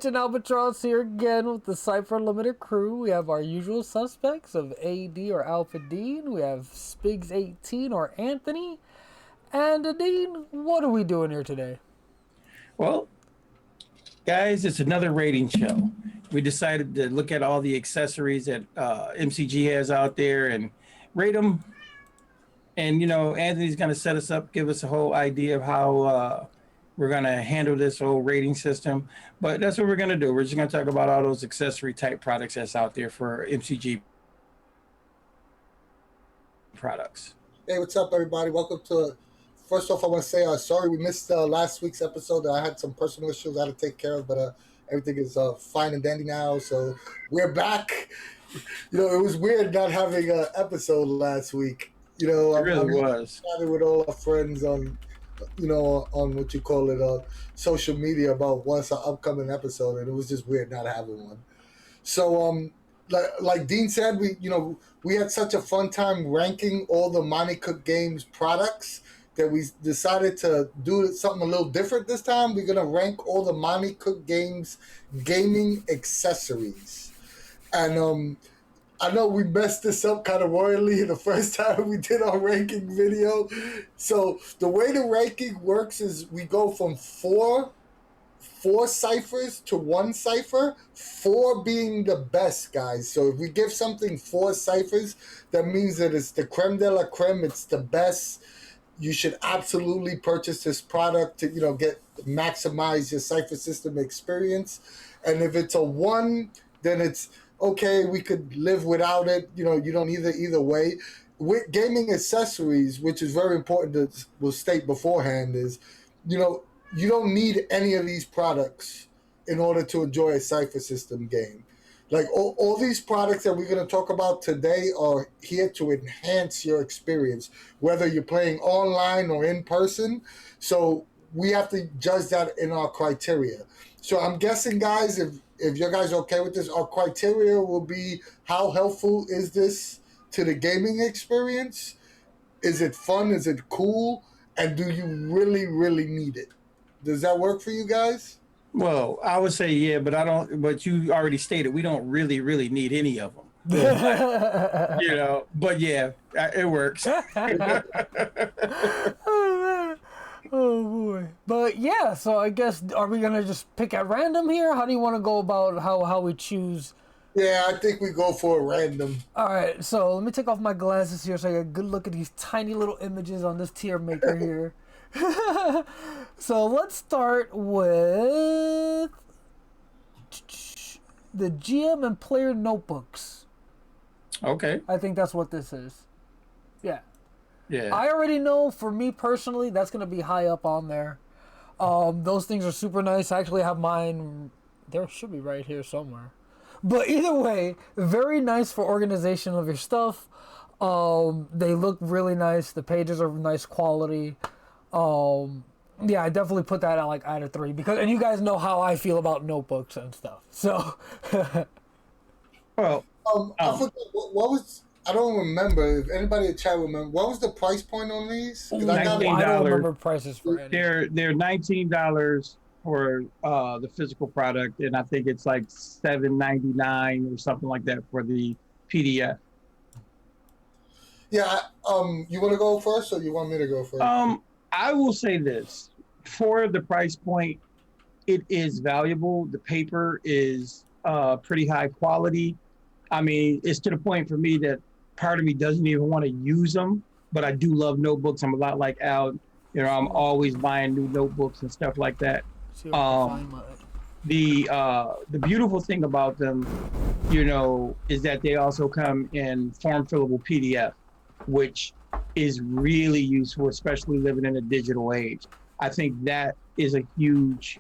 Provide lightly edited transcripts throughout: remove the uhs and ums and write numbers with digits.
Agent Albatross here again with the Cypher Unlimited crew. We have our usual suspects of AD or Alpha Dean. We have Spigs18 or Anthony. And Dean, what are we doing here today? Well, guys, it's another rating show. We decided to look at all the accessories that MCG has out there and rate them. And, you know, Anthony's going to set us up, give us a whole idea of how we're going to handle this whole rating system. But that's what we're going to do. We're just going to talk about all those accessory type products that's out there for MCG products. Hey, what's up, everybody? Welcome to... First off, I want to say sorry we missed last week's episode. I had some personal issues I had to take care of, but everything is fine and dandy now. So we're back. You know, it was weird not having an episode last week. You know, it really was. Chatting with all our friends on, you know, on what you call it, social media about what's an upcoming episode, and it was just weird not having one. So, like Dean said, we had such a fun time ranking all the Monte Cook Games products that we decided to do something a little different this time. We're gonna rank all the Monte Cook Games gaming accessories, and I know we messed this up kind of royally the first time we did our ranking video. So the way the ranking works is we go from four ciphers to one cipher, 4 being the best, guys. So if we give something 4 ciphers, that means that it's the creme de la creme, it's the best. You should absolutely purchase this product to, maximize your cipher system experience. And if it's a 1, then it's okay, we could live without it. You don't need it either way. With gaming accessories, which is very important to will state beforehand, is, you don't need any of these products in order to enjoy a cipher system game. Like all these products that we're going to talk about today are here to enhance your experience, whether you're playing online or in person. So we have to judge that in our criteria. So I'm guessing, guys, if you guys are okay with this, our criteria will be how helpful is this to the gaming experience? Is it fun? Is it cool? And do you really, really need it? Does that work for you guys? Well, I would say yeah, but I don't. But you already stated we don't really, really need any of them. But yeah, it works. Oh, man. Oh, boy. But yeah, so I guess, are we going to just pick at random here? How do you want to go about how we choose? Yeah, I think we go for a random. All right, so let me take off my glasses here so I get a good look at these tiny little images on this tier maker here. So let's start with the GM and player notebooks. Okay. I think that's what this is. Yeah. Yeah. I already know, for me personally, that's going to be high up on there. Those things are super nice. I actually have mine. There should be right here somewhere. But either way, very nice for organization of your stuff. They look really nice. The pages are nice quality. Yeah, I definitely put that at like out of 3 and you guys know how I feel about notebooks and stuff. So, I forgot what was. I don't remember. If anybody in the chat remember, what was the price point on these? I don't remember prices for any. They're $19 for the physical product, and I think it's like $7.99 or something like that for the PDF. Yeah. You want to go first, or you want me to go first? I will say this: for the price point, it is valuable. The paper is pretty high quality. I mean, it's to the point for me that part of me doesn't even want to use them, but I do love notebooks. I'm a lot like Al. I'm always buying new notebooks and stuff like that. The beautiful thing about them, is that they also come in form fillable PDF, which is really useful, especially living in a digital age. I think that is a huge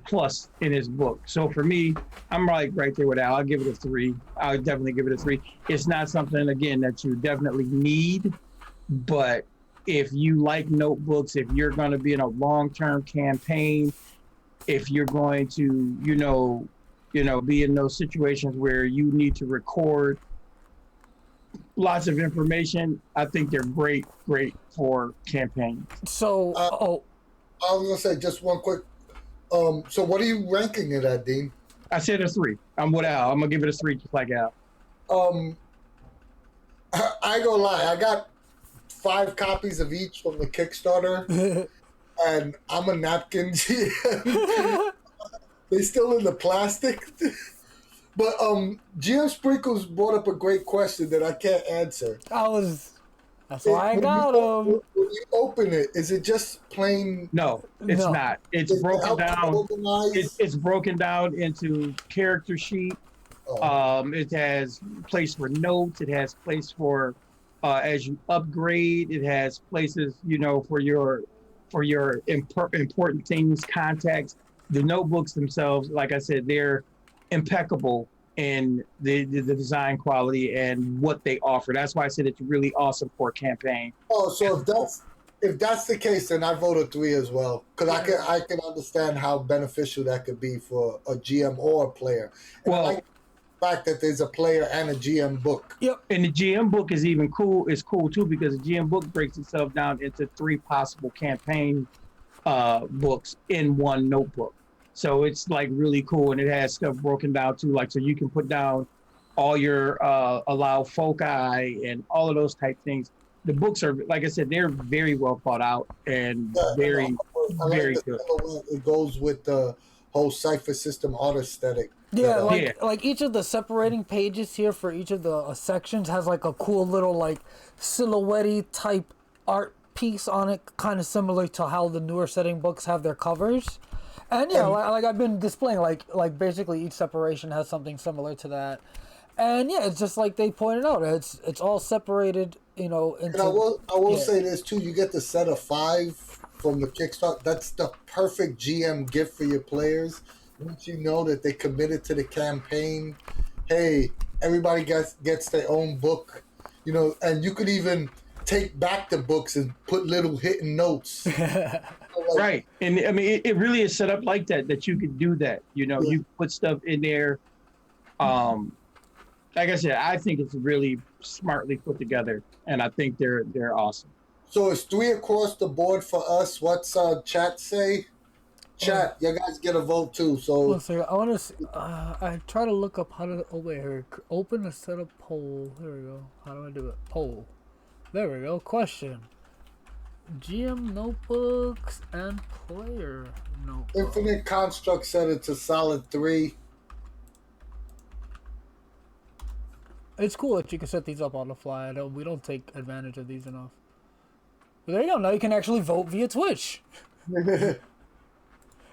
plus in his book. So for me, I'm like right there with Al. I'll give it a 3. I'll definitely give it a 3. It's not something, again, that you definitely need, but if you like notebooks, if you're going to be in a long-term campaign, if you're going to, be in those situations where you need to record lots of information, I think they're great for campaigns. So, I was going to say just one quick So what are you ranking it at, Dean? I said a 3. I'm with Al. I'm gonna give it a 3, just like Al. Um, I ain't gonna lie. I got 5 copies of each from the Kickstarter, and I'm a napkin GM. They still in the plastic. But GM Sprinkles brought up a great question that I can't answer. That's why I got them. When you open it, is it just plain? No, it's No. not. It's Does it broken help to down. organize? It's broken down into character sheet. Oh. It has place for notes. It has place for as you upgrade. It has places, for your important things, contacts. The notebooks themselves, like I said, they're impeccable in the design quality and what they offer. That's why I said it's really awesome for a campaign. Oh, so if that's the case, then I vote a 3 as well, because I can understand how beneficial that could be for a GM or a player. And Well, I like the fact that there's a player and a GM book. Yep. And the GM book is even cool. It's cool too because the GM book breaks itself down into 3 possible campaign books in one notebook. So it's like really cool, and it has stuff broken down too, like so you can put down all your allow foci and all of those type things. The books are, like I said, they're very well thought out and very good. It goes with the whole Cypher system art aesthetic. Yeah, like each of the separating pages here for each of the sections has like a cool little like silhouette type art piece on it, kind of similar to how the newer setting books have their covers. And yeah, like I've been displaying, like basically each separation has something similar to that. And yeah, it's just like they pointed out, it's all separated, into, and I will say this too: you get the set of 5 from the Kickstarter. That's the perfect GM gift for your players. Once you know that they committed to the campaign, hey, everybody gets their own book, and you could even take back the books and put little hidden notes. Right. And I mean, it really is set up like that you could do that. You put stuff in there. Like I said, I think it's really smartly put together, and I think they're awesome. So it's 3 across the board for us. What's chat say? Chat, you guys get a vote too. So one second, I want to see, I try to look up how to open a set of poll. There we go. How do I do it? Poll. There we go. Question. GM notebooks and player notebooks. Infinite Construct said it's a solid 3. It's cool that you can set these up on the fly. We don't take advantage of these enough. But there you go. Now you can actually vote via Twitch.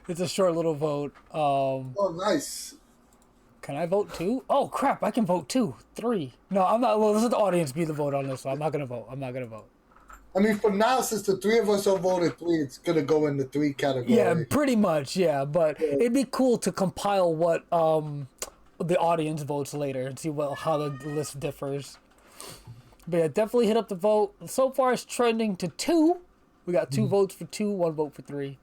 It's a short little vote. Oh, nice. Can I vote too? Oh, crap. I can vote too. 3. No, I'm not. Well, this is the audience be the vote on this, so I'm not going to vote. I mean, for now, since the 3 of us are voted 3, it's going to go in the 3 category. Yeah, pretty much, yeah. But it'd be cool to compile what the audience votes later and see how the list differs. But yeah, definitely hit up the vote. So far, it's trending to 2. We got 2 votes for 2, 1 vote for 3.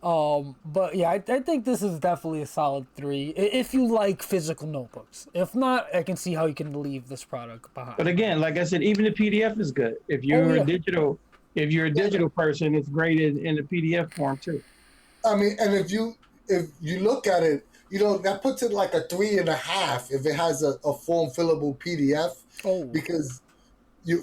But yeah, I think this is definitely a solid 3 if you like physical notebooks. If not, I can see how you can leave this product behind. But again, like I said, even the PDF is good. If you're a digital person, it's great in the PDF form too. I mean, and if you look at it, that puts it like a 3.5 if it has a form fillable PDF. Oh, because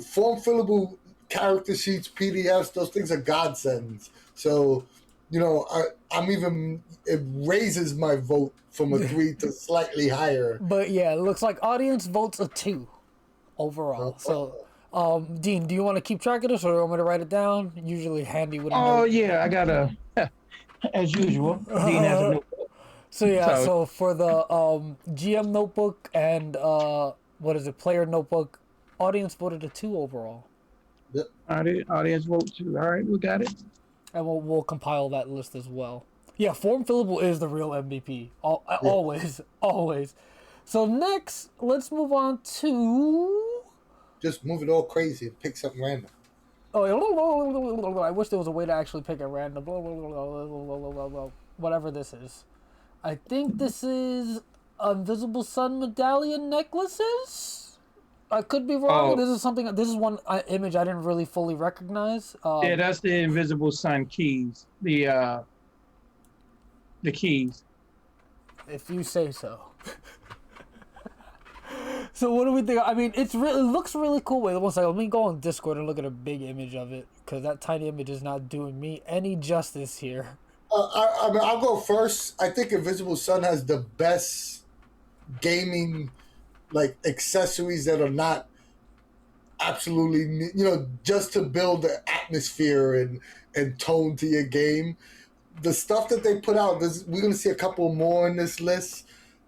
form fillable character sheets, PDFs, those things are godsends. So, it raises my vote from a 3 to slightly higher. But yeah, it looks like audience votes a 2 overall. So, Dean, do you want to keep track of this, or do you want me to write it down? Usually handy with a note. Yeah, I got as usual. Dean has a notebook. So for the GM notebook and player notebook, audience voted a 2 overall. Yep. Audience vote 2. All right, we got it. And we'll compile that list as well. Yeah, form fillable is the real MVP. Always. So next, let's move on to... Just move it all crazy and pick something random. Oh, I wish there was a way to actually pick a random... Whatever this is. I think this is Invisible Sun Medallion necklaces? I could be wrong. This is one image I didn't really fully recognize. Yeah, that's the Invisible Sun keys. The The keys. If you say so. So what do we think? I mean, it looks really cool. Wait, one second. Let me go on Discord and look at a big image of it, because that tiny image is not doing me any justice here. I mean, I'll go first. I think Invisible Sun has the best gaming like accessories that are not absolutely, just to build the atmosphere and tone to your game. The stuff that they put out, we're going to see a couple more in this list.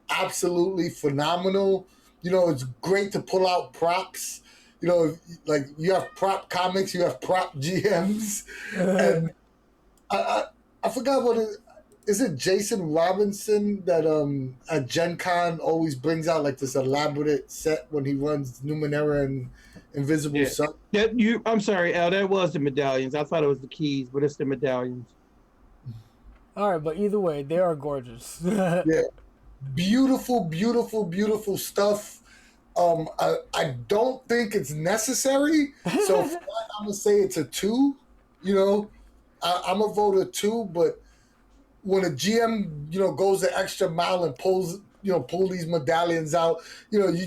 Absolutely phenomenal. It's great to pull out props. Like you have prop comics, you have prop GMs, and I forgot what it is. It Jason Robinson that at Gen Con always brings out like this elaborate set when he runs Numenera and Invisible Sun. Yeah, I'm sorry, Al. That was the medallions. I thought it was the keys, but it's the medallions. All right, but either way, they are gorgeous. Yeah, beautiful, beautiful, beautiful stuff. I don't think it's necessary, so for that, I'm gonna say it's a 2. I'm a vote of 2, but when a GM, goes the extra mile and pull these medallions out, you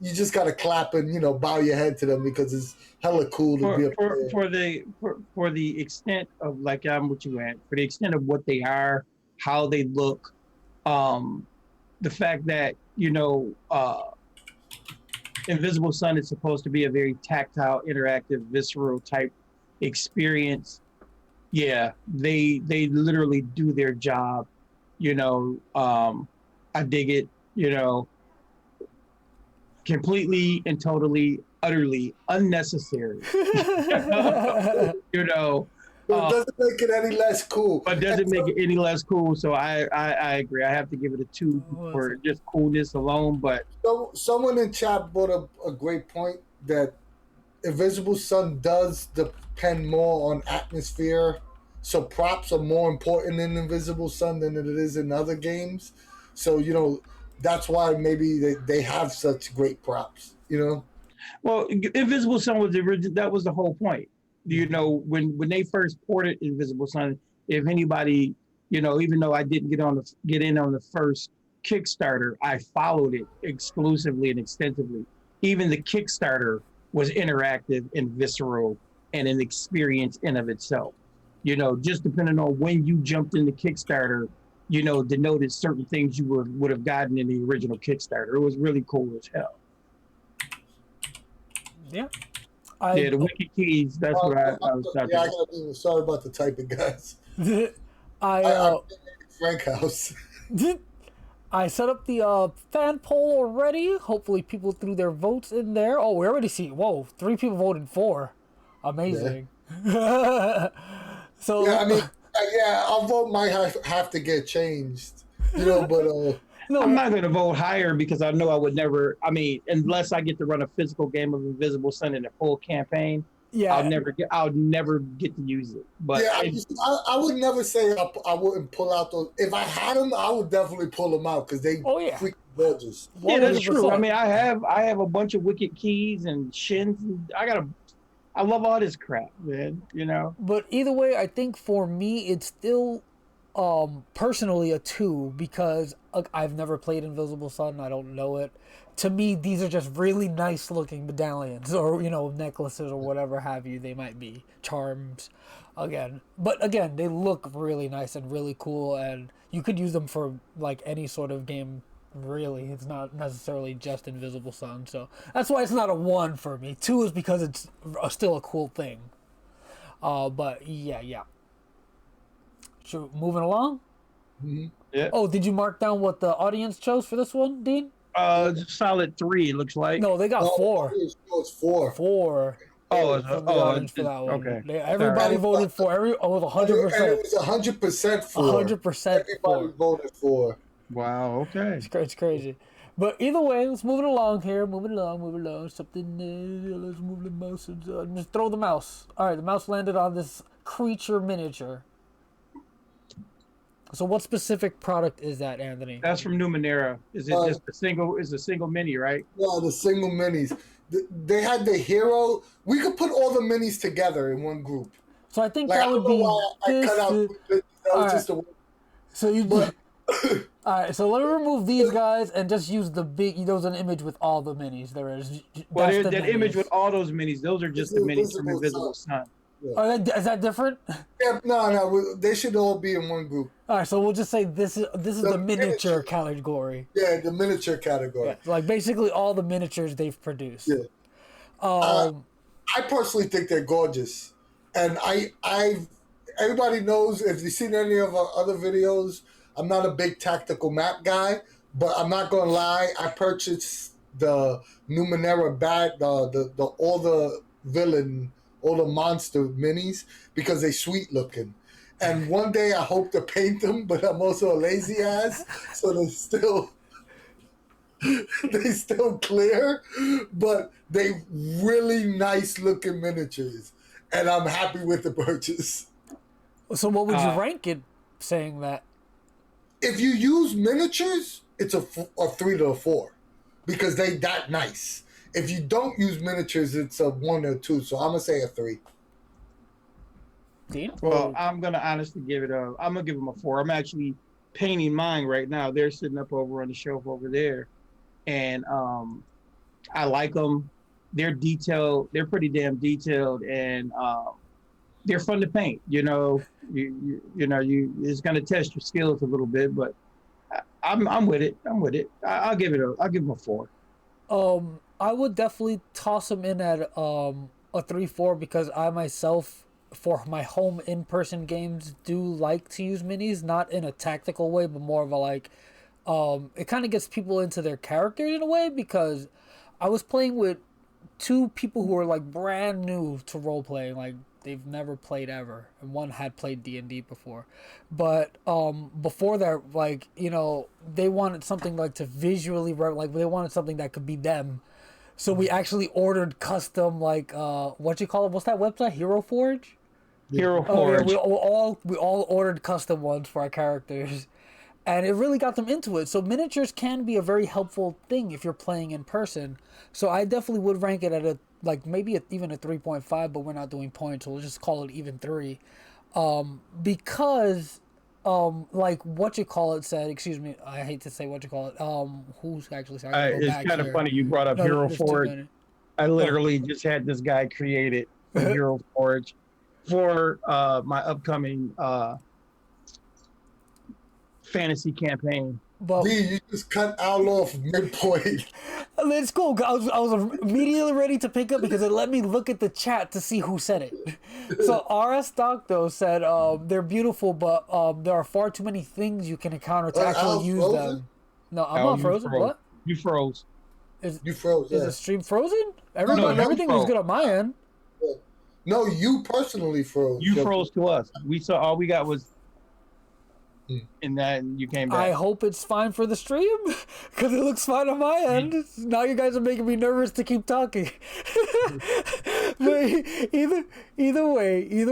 just gotta clap and bow your head to them because it's hella cool to be a player. For the extent of like I'm what you at, for the extent of what they are, how they look, the fact that Invisible Sun is supposed to be a very tactile, interactive, visceral type experience. Yeah, they literally do their job. I dig it. Completely and totally, utterly unnecessary. But it doesn't make it any less cool. But doesn't make it any less cool. So I agree. I have to give it a 2 for just coolness alone. But someone in chat brought a great point that Invisible Sun does depend more on atmosphere. So props are more important in Invisible Sun than it is in other games. So, that's why maybe they have such great props, Well, Invisible Sun that was the whole point. When they first ported Invisible Sun, if anybody, even though I didn't get in on the first Kickstarter, I followed it exclusively and extensively. Even the Kickstarter was interactive and visceral and an experience in of itself. Just depending on when you jumped into Kickstarter, denoted certain things you would have gotten in the original Kickstarter. It was really cool as hell. Yeah. The Wiki Keys, that's what I was talking about. I gotta be sorry about the typing, guys. I'm Frank House. I set up the fan poll already. Hopefully people threw their votes in there. Oh, we already see. Whoa, 3 people voted for. Amazing. Yeah. So yeah, I mean, our vote might have to get changed, but no, I'm not going to vote higher because I know I would never. I mean, unless I get to run a physical game of Invisible Sun in a full campaign, I'll never get to use it. But yeah, I would never say I wouldn't pull out those. If I had them, I would definitely pull them out because they freaking gorgeous. Yeah, that's true. I mean, I have a bunch of Wicked Keys and Shins. And I love all this crap, man. But either way, I think for me, it's still personally a 2 because I've never played Invisible Sun. I don't know it. To me, these are just really nice looking medallions or, necklaces or whatever have you. They might be charms But again, they look really nice and really cool. And you could use them for like any sort of game. Really, it's not necessarily just Invisible Sun. So that's why it's not a 1 for me. 2 is because it's still a cool thing. But yeah. Moving along. Mm-hmm. Yeah. Oh, did you mark down what the audience chose for this one, Dean? Solid 3. It looks like. No, they got 4. It's 4. 4. Oh, for that one. Okay. Everybody voted for. It was 100%. It was 100% for. 100%. Everybody voted for. Wow. Okay. It's crazy. But either way, let's move it along here. Moving along. Something. Let's move the mouse. Just throw the mouse. All right, the mouse landed on this creature miniature. So what specific product is that, Anthony? That's from Numenera. Is it just a single mini, right? Yeah, the single minis. They had the hero. We could put all the minis together in one group. So I think that would be. I cut out. That was just a. So you. But All right, so let me remove these guys and just use the big. There's an image with all the minis. There is. Well, That's the that minis. image with all those minis, those are just the minis from Invisible Invisible Sun. Oh, is that different? yeah, no, they should all be in one group. All right, so we'll just say this is the miniature miniature. category. Yeah, the miniature category. Yeah, like basically all the miniatures they've produced. Yeah. I personally think they're gorgeous, and everybody knows if you've seen any of our other videos, I'm not a big tactical map guy, but I'm not gonna lie, I purchased the Numenera bag, the all the villain, all the monster minis because they sweet looking. And one day I hope to paint them, but I'm also a lazy ass, so they still clear, but they really nice looking miniatures, and I'm happy with the purchase. So what would you rank it? Saying that. If you use miniatures, it's a 3 to a 4 because they that nice. If you don't use miniatures, it's a 1 or 2. So I'm gonna say a 3. Dean? Well, I'm gonna honestly give them a 4. I'm actually painting mine right now. They're sitting up over on the shelf over there, and I like them. They're detailed. They're pretty damn detailed, and they're fun to paint. You know, it's gonna test your skills a little bit, but I'm with it. I'll give them a 4. I would definitely toss them in at a 3-4 because I myself, for my home in-person games, do like to use minis, not in a tactical way, but more of a like, it kind of gets people into their characters in a way, because I was playing with 2 people who were like brand new to role-playing, like they've never played ever, and one had played D&D before, but before that, like, you know, they wanted something like to visually, like they wanted something that could be them. So we actually ordered custom, like, what you call it? What's that website? Hero Forge? Hero Forge. Yeah, we all ordered custom ones for our characters, and it really got them into it. So miniatures can be a very helpful thing if you're playing in person. So I definitely would rank it at a, like, maybe even a 3.5, but we're not doing points, so we'll just call it even 3. Because like what you call it said, excuse me, I hate to say what you call it. Who's actually saying? It's kind of funny you brought up Hero Forge. I literally just had this guy create it for Hero Forge for my upcoming fantasy campaign. But you just cut Al off midpoint. It's cool. I was immediately ready to pick up because it let me look at the chat to see who said it. So RS Stock though said they're beautiful, but there are far too many things you can encounter to actually use frozen? them. No, I'm not frozen. What? You froze. You froze. Is the stream frozen? Everything was good on my end. No, you personally froze. You froze to us. We saw all we got was in that, and you came back. I hope it's fine for the stream because it looks fine on my end. Now you guys are making me nervous to keep talking. But either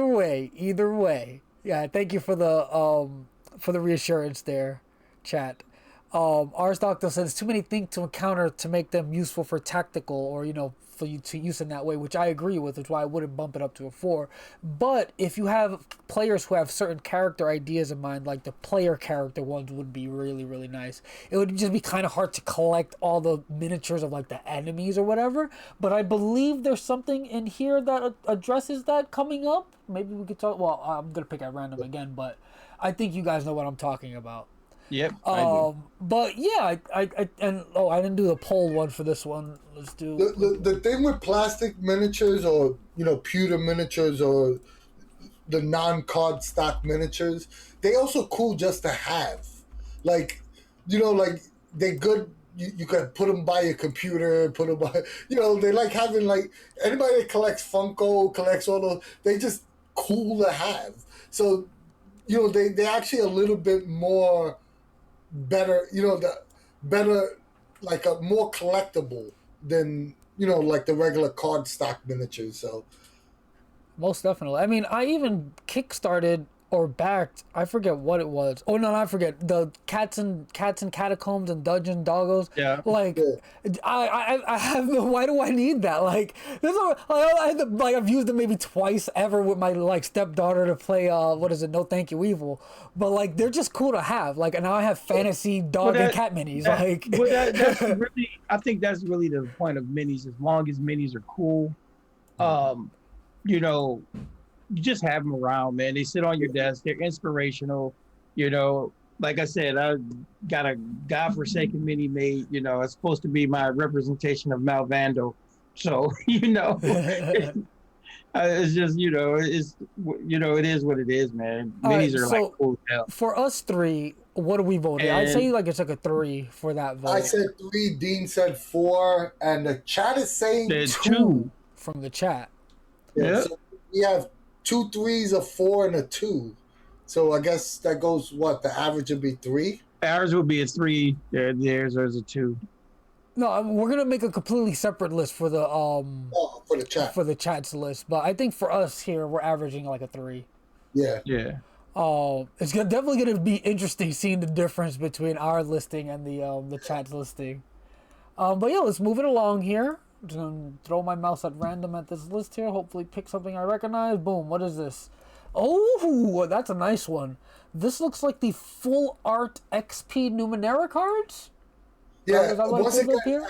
way. Yeah, thank you for the reassurance there, chat. Our Doctor says too many things to encounter to make them useful for tactical, or, you know, for you to use in that way, which I agree with, which is why I wouldn't bump it up to a 4. But if you have players who have certain character ideas in mind, like the player character ones would be really, really nice. It would just be kind of hard to collect all the miniatures of like the enemies or whatever. But I believe there's something in here that addresses that coming up. Maybe we could talk. Well, I'm gonna pick at random again, but I think you guys know what I'm talking about. Yep. I do. But yeah, I didn't do the poll one for this one. Let's do the thing with plastic miniatures, or, you know, pewter miniatures, or the non-card stock miniatures. They also cool just to have, like, you know, like they good. You can put them by your computer, put them by, you know, they like having, like, anybody that collects Funko, collects all those. They just cool to have. So, you know, they actually a little bit more better, you know, like a more collectible than, you know, like the regular card stock miniatures. So most definitely. I mean, I even kickstarted or backed. I forget what it was. Oh no, I forget the cats and catacombs and dungeon doggos. Yeah. Like, I have no. Why do I need that? Like, this is I had to, like I've used it maybe twice ever with my like stepdaughter to play. What is it? No Thank You Evil. But like they're just cool to have. Like, and now I have fantasy dog and cat minis. That's really. I think that's really the point of minis. As long as minis are cool, you know, you just have them around, man. They sit on your desk. They're inspirational. You know, like I said, I got a godforsaken mini made. You know, it's supposed to be my representation of Malvando. So, you know, it's just, you know, it is what it is, man. Minis are like cool as hell. For us three, what are we voting? I'd say like it's like a 3 for that vote. I said 3. Dean said 4, and the chat is saying 2 from the chat. Yeah. So we have 2 3s, a 4, and a 2. So I guess that goes what? The average would be 3? Ours would be a 3. Theirs is a 2. No, we're gonna make a completely separate list for the for the chat. For the chat's list. But I think for us here, we're averaging like a 3. Yeah. Yeah. It's definitely gonna be interesting seeing the difference between our listing and the chat's listing. But yeah, let's move it along here. Just gonna throw my mouse at random at this list here. Hopefully pick something I recognize. Boom. What is this? Oh, that's a nice one. This looks like the full art XP Numenera cards. Yeah. Is that what Once it again, up here?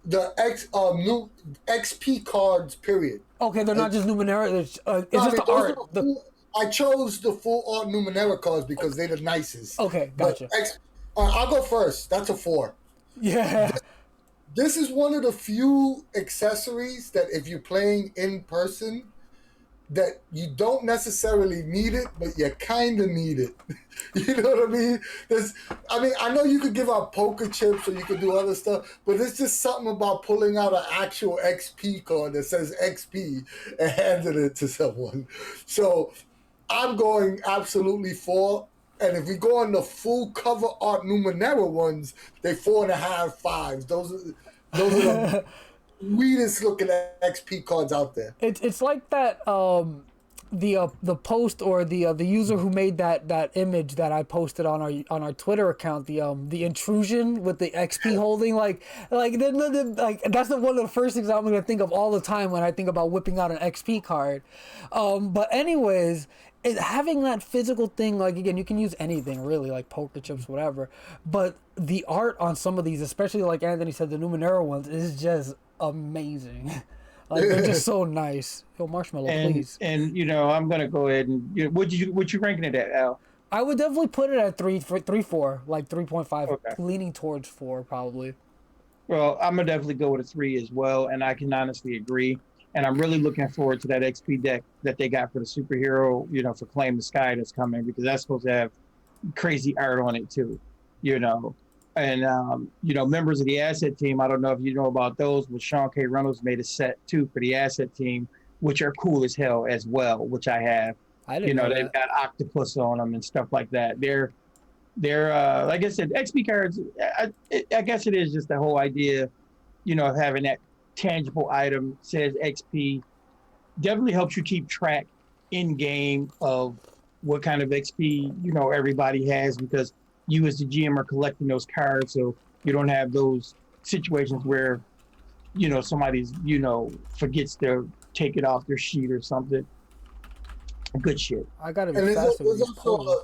the new XP cards. Period. Okay, they're not just Numenera. It's just the art. I chose the full art Numenera cards because they're the nicest. Okay, gotcha. I'll go first. That's a 4. Yeah. This is one of the few accessories that if you're playing in person, that you don't necessarily need it, but you kind of need it. You know what I mean? I know you could give out poker chips or you could do other stuff, but it's just something about pulling out an actual XP card that says XP and handing it to someone. So I'm going absolutely 4. And if we go on the full cover art Numenera ones, they 4.5, 5s. Those are the sweetest looking XP cards out there. It's like that the post or the user who made that image that I posted on our Twitter account, the intrusion with the XP holding, like that's one of the first things I'm gonna think of all the time when I think about whipping out an XP card. But anyways, having that physical thing, like again, you can use anything really, like poker chips, whatever. But the art on some of these, especially like Anthony said, the Numenera ones, is just amazing. Like they're just so nice. Yo, Marshmallow, please. And you know, I'm gonna go ahead and what you ranking it at, Al? I would definitely put it at 4, like 3.5, okay. Leaning towards 4 probably. Well, I'm gonna definitely go with a 3 as well, and I can honestly agree. And I'm really looking forward to that XP deck that they got for the superhero, you know, for Claim the Sky that's coming, because that's supposed to have crazy art on it too, you know. And, you know, members of the asset team, I don't know if you know about those, but Sean K. Reynolds made a set too for the asset team, which are cool as hell as well, which I have. I didn't know they've got octopus on them and stuff like that. They're like I said, XP cards, I guess it is just the whole idea, you know, of having that tangible item says XP definitely helps you keep track in game of what kind of XP, you know, everybody has, because you as the GM are collecting those cards, so you don't have those situations where, you know, somebody's, you know, forgets to take it off their sheet or something. Good shit. I gotta be and faster with there's these also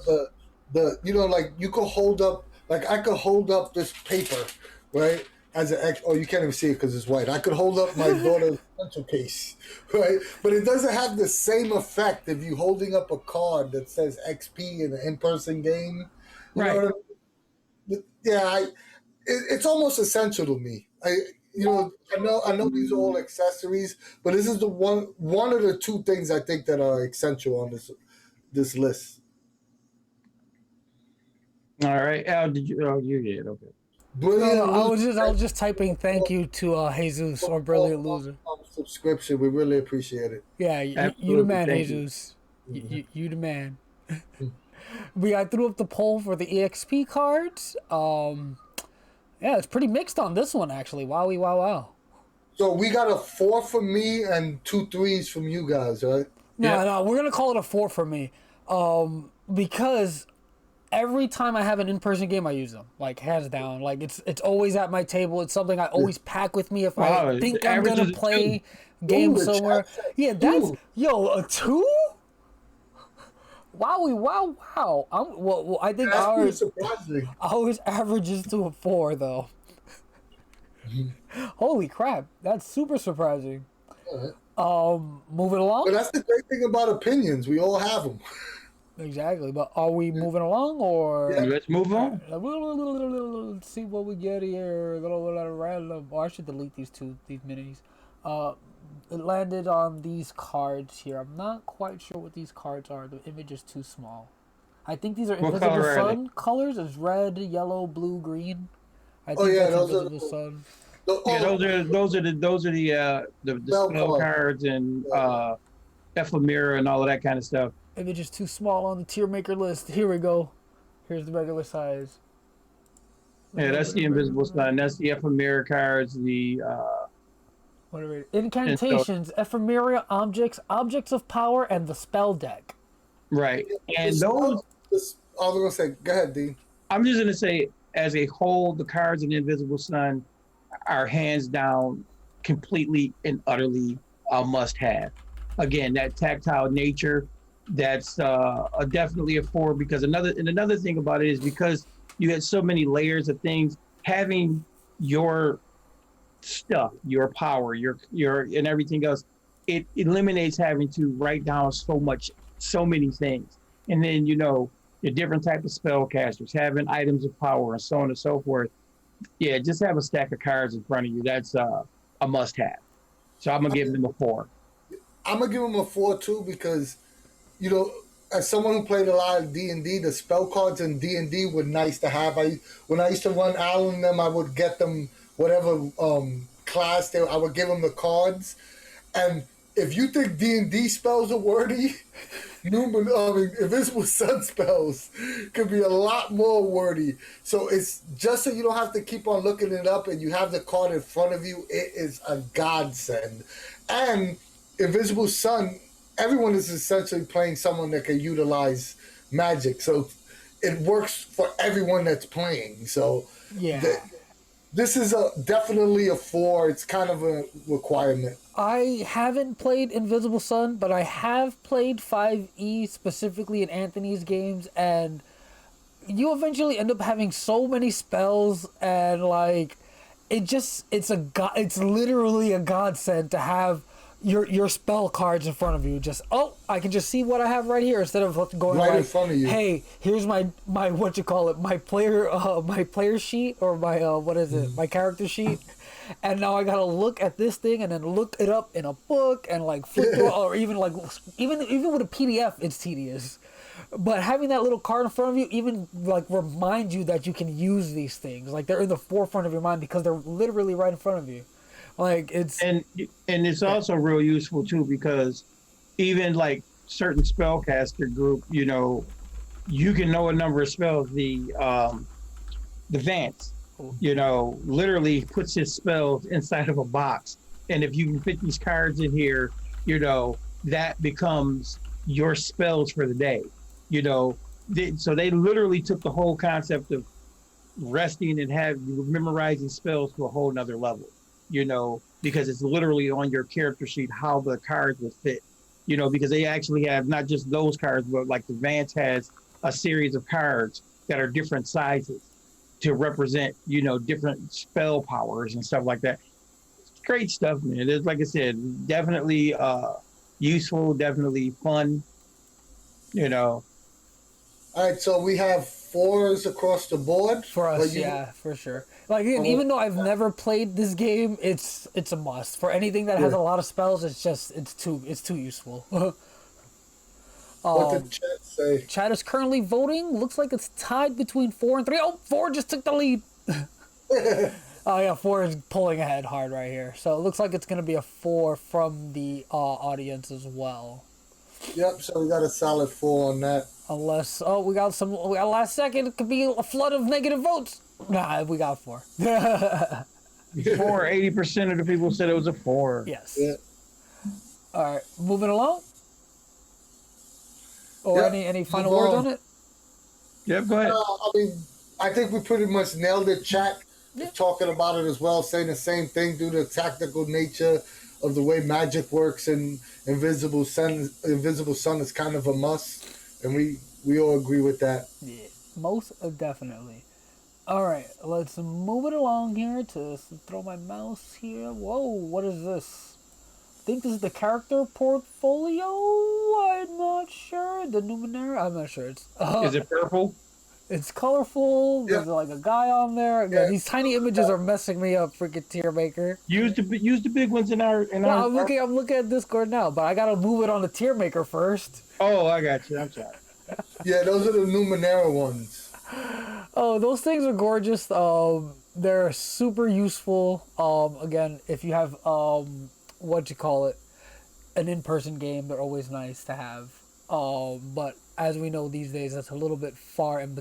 the you know, like you could hold up, like I could hold up this paper, right? As an X, oh, you can't even see it because it's white. I could hold up my daughter's pencil case, right? But it doesn't have the same effect if you holding up a card that says XP in an in-person game. You know what I mean? Yeah, it's almost essential to me. I know these are all accessories, but this is the one of the 2 things I think that are essential on this list. All right, Al, did you? Oh, you did. Okay. Brilliant. No, I was just typing thank you to Jesus or Brilliant Loser. Subscription, we really appreciate it. Yeah, you the man, Jesus. You the man. I threw up the poll for the EXP cards. Yeah, it's pretty mixed on this one actually. Wowie wow. So we got a 4 from me and 2 3s from you guys, right? No, we're gonna call it a 4 for me. Because every time I have an in-person game, I use them, like hands down. Like it's always at my table. It's something I always pack with me if Wow, I the think I'm average gonna is a play Ooh, games the somewhere. chat said Yeah, that's two. a 2. Wowie, wow. Well, I think That's pretty ours surprising. averages to a 4 though. Holy crap, that's super surprising. Alright. Moving along. But that's the great thing about opinions. We all have them. Exactly, but are we moving along or? Yeah. Let's move on. Let's see what we get here. A little random. Oh, I should delete these minis. It landed on these cards here. I'm not quite sure what these cards are. The image is too small. I think these are What Invisible color are they? Sun colors. It's red, yellow, blue, green. I Oh think yeah, that's those are Invisible Sun. Yeah, oh, those are the Spell spell card. cards and Yeah. ephemera and all of that kind of stuff. Image is too small on the tier maker list. Here we go. Here's the regular size. Yeah, that's the invisible sun. That's the ephemera cards. Whatever. Incantations, ephemera objects, objects of power, and the spell deck. Right, and The those. spell- I was gonna say, go ahead, Dean. I'm just gonna say, as a whole, the cards in the invisible sun are hands down, completely and utterly a must-have. Again, that tactile nature, that's definitely a 4 because another thing about it is because you had so many layers of things, having your stuff, your power, your and everything else, it eliminates having to write down so many things. And then the different type of spellcasters, having items of power and so on and so forth. Yeah, just have a stack of cards in front of you. That's a must have. So I'm gonna give them a 4. I'm gonna give him a 4 too because, as someone who played a lot of D&D, the spell cards in D&D were nice to have. When I used to run Alan them, I would get them whatever class I would give them the cards. And if you think D&D spells are wordy, Invisible Sun spells could be a lot more wordy. So it's just so you don't have to keep on looking it up and you have the card in front of you. It is a godsend. And Invisible Sun, everyone is essentially playing someone that can utilize magic. So it works for everyone that's playing. So Yeah. this is definitely a 4. It's kind of a requirement. I haven't played Invisible Sun, but I have played 5e specifically in Anthony's games, and you eventually end up having so many spells, and like it's literally a godsend to have your spell cards in front of you. Just I can just see what I have right here instead of going Right like, in front of you. hey, here's my what you call it, my player sheet, or my what is it, my character sheet. And now I gotta look at this thing and then look it up in a book and like flip through, or even with a PDF, it's tedious. But having that little card in front of you even like reminds you that you can use these things. Like they're in the forefront of your mind because they're literally right in front of you. Like it's And it's also real useful too because even like certain spellcaster group, you can know a number of spells. The Vance, literally puts his spells inside of a box, and if you can fit these cards in here, that becomes your spells for the day. So they literally took the whole concept of resting and memorizing spells to a whole nother level. Because it's literally on your character sheet how the cards will fit. Because they actually have not just those cards, but like the Vance has a series of cards that are different sizes to represent, different spell powers and stuff like that. It's great stuff, man. It's like I said, definitely useful, definitely fun. All right, so we have 4s across the board for us, yeah, for sure. Like even though I've never played this game, it's a must. For anything that has a lot of spells, it's too useful. What did chat say? Chat is currently voting. Looks like it's tied between 4 and 3. Oh, 4 just took the lead. Oh yeah, 4 is pulling ahead hard right here. So it looks like it's gonna be a 4 from the audience as well. Yep, so we got a solid 4 on that. Unless we got last second. It could be a flood of negative votes. Nah, we got 4. 80% of the people said it was a 4. Yes. Yeah. All right, moving along. Or Yeah, any final move words on. on it? Yep, go ahead. I mean, I think we pretty much nailed it. Chat Yeah. was talking about it as well, saying the same thing due to the tactical nature of the way magic works, and Invisible Sun. Invisible Sun is kind of a must, and we all agree with that. Yeah, most definitely. All right, let's move it along here to throw my mouse here. Whoa, what is this? I think this is the character portfolio. I'm not sure. The Numenera. I'm not sure. Is it purple? It's colorful. Yeah. There's like a guy on there. Again, Yeah. these tiny images are messing me up, freaking tier maker. Use the big ones in our No, I'm looking at Discord now, but I gotta move it on the tier maker first. Oh, I got you. I'm sorry. Yeah, those are the Numenera ones. Oh, those things are gorgeous. They're super useful. Again, if you have what you call it, an in-person game, they're always nice to have. But as we know these days, that's a little bit far and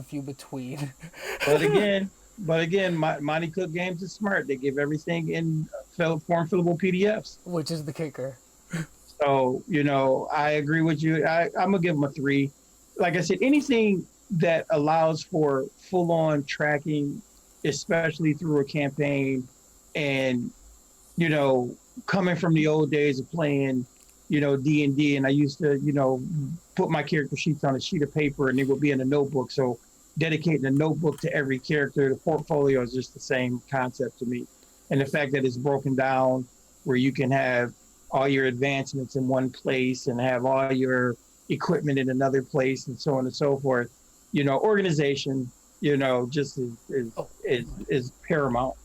few between. But again, Monte Cook Games is smart. They give everything in form fillable PDFs. Which is the kicker. So, I agree with you. I'm going to give them a 3. Like I said, anything that allows for full-on tracking, especially through a campaign, and, coming from the old days of playing, D&D, and I used to, put my character sheets on a sheet of paper, and they would be in a notebook. So dedicating a notebook to every character, the portfolio is just the same concept to me. And the fact that it's broken down where you can have all your advancements in one place and have all your equipment in another place and so on and so forth. Organization, just is paramount,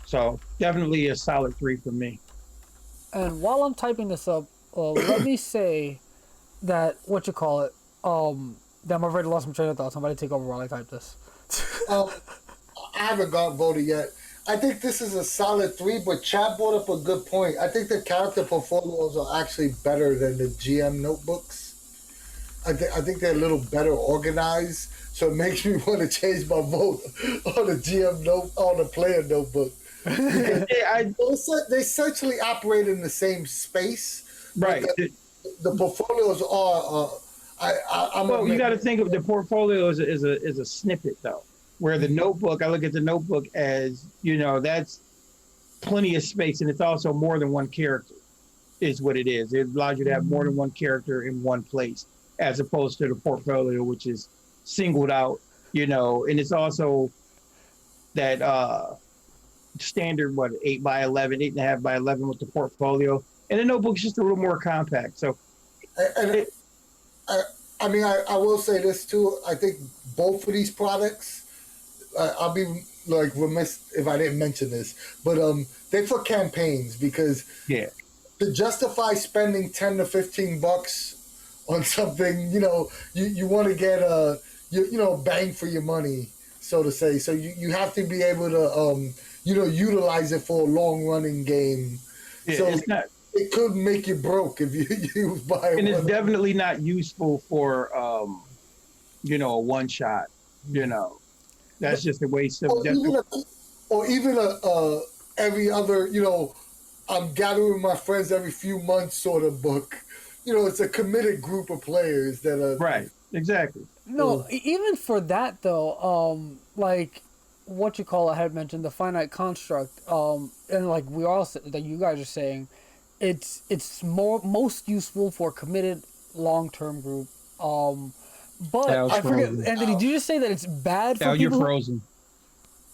So definitely a solid 3 for me. And while I'm typing this up, let me say that damn, I've already lost my train of thought. Somebody take over while I type this. I haven't got voted yet. I think this is a solid 3, but Chad brought up a good point. I think the character portfolios are actually better than the GM notebooks. I think they're a little better organized, so it makes me want to change my vote on the on the player notebook. They essentially operate in the same space, right? The portfolios are. Well, you got to think of the portfolio as a snippet, though. Where the notebook, I look at the notebook as that's plenty of space, and it's also more than one character, is what it is. It allows you to have more than one character in one place, as opposed to the portfolio, which is singled out, and it's also that standard 8x11, 8.5 by 11 with the portfolio, and the notebook's just a little more compact. So, I mean, I will say this too. I think both of these products, I'll be like remiss if I didn't mention this, but they're for campaigns, because to justify spending $10 to $15 on something, you want to get a bang for your money, so to say. So you have to be able to utilize it for a long running game. Yeah, so it's not. It could make you broke if you buy it. And it's definitely not useful for a one shot. That's just a waste of. Or even a every other, I'm gathering my friends every few months sort of book. It's a committed group of players that are right. Exactly. No, even for that though, like what you call it, I had mentioned the finite construct, and like we all that you guys are saying, it's most useful for committed long-term group. But I forget, Anthony, did you just say that it's bad for people? You're frozen.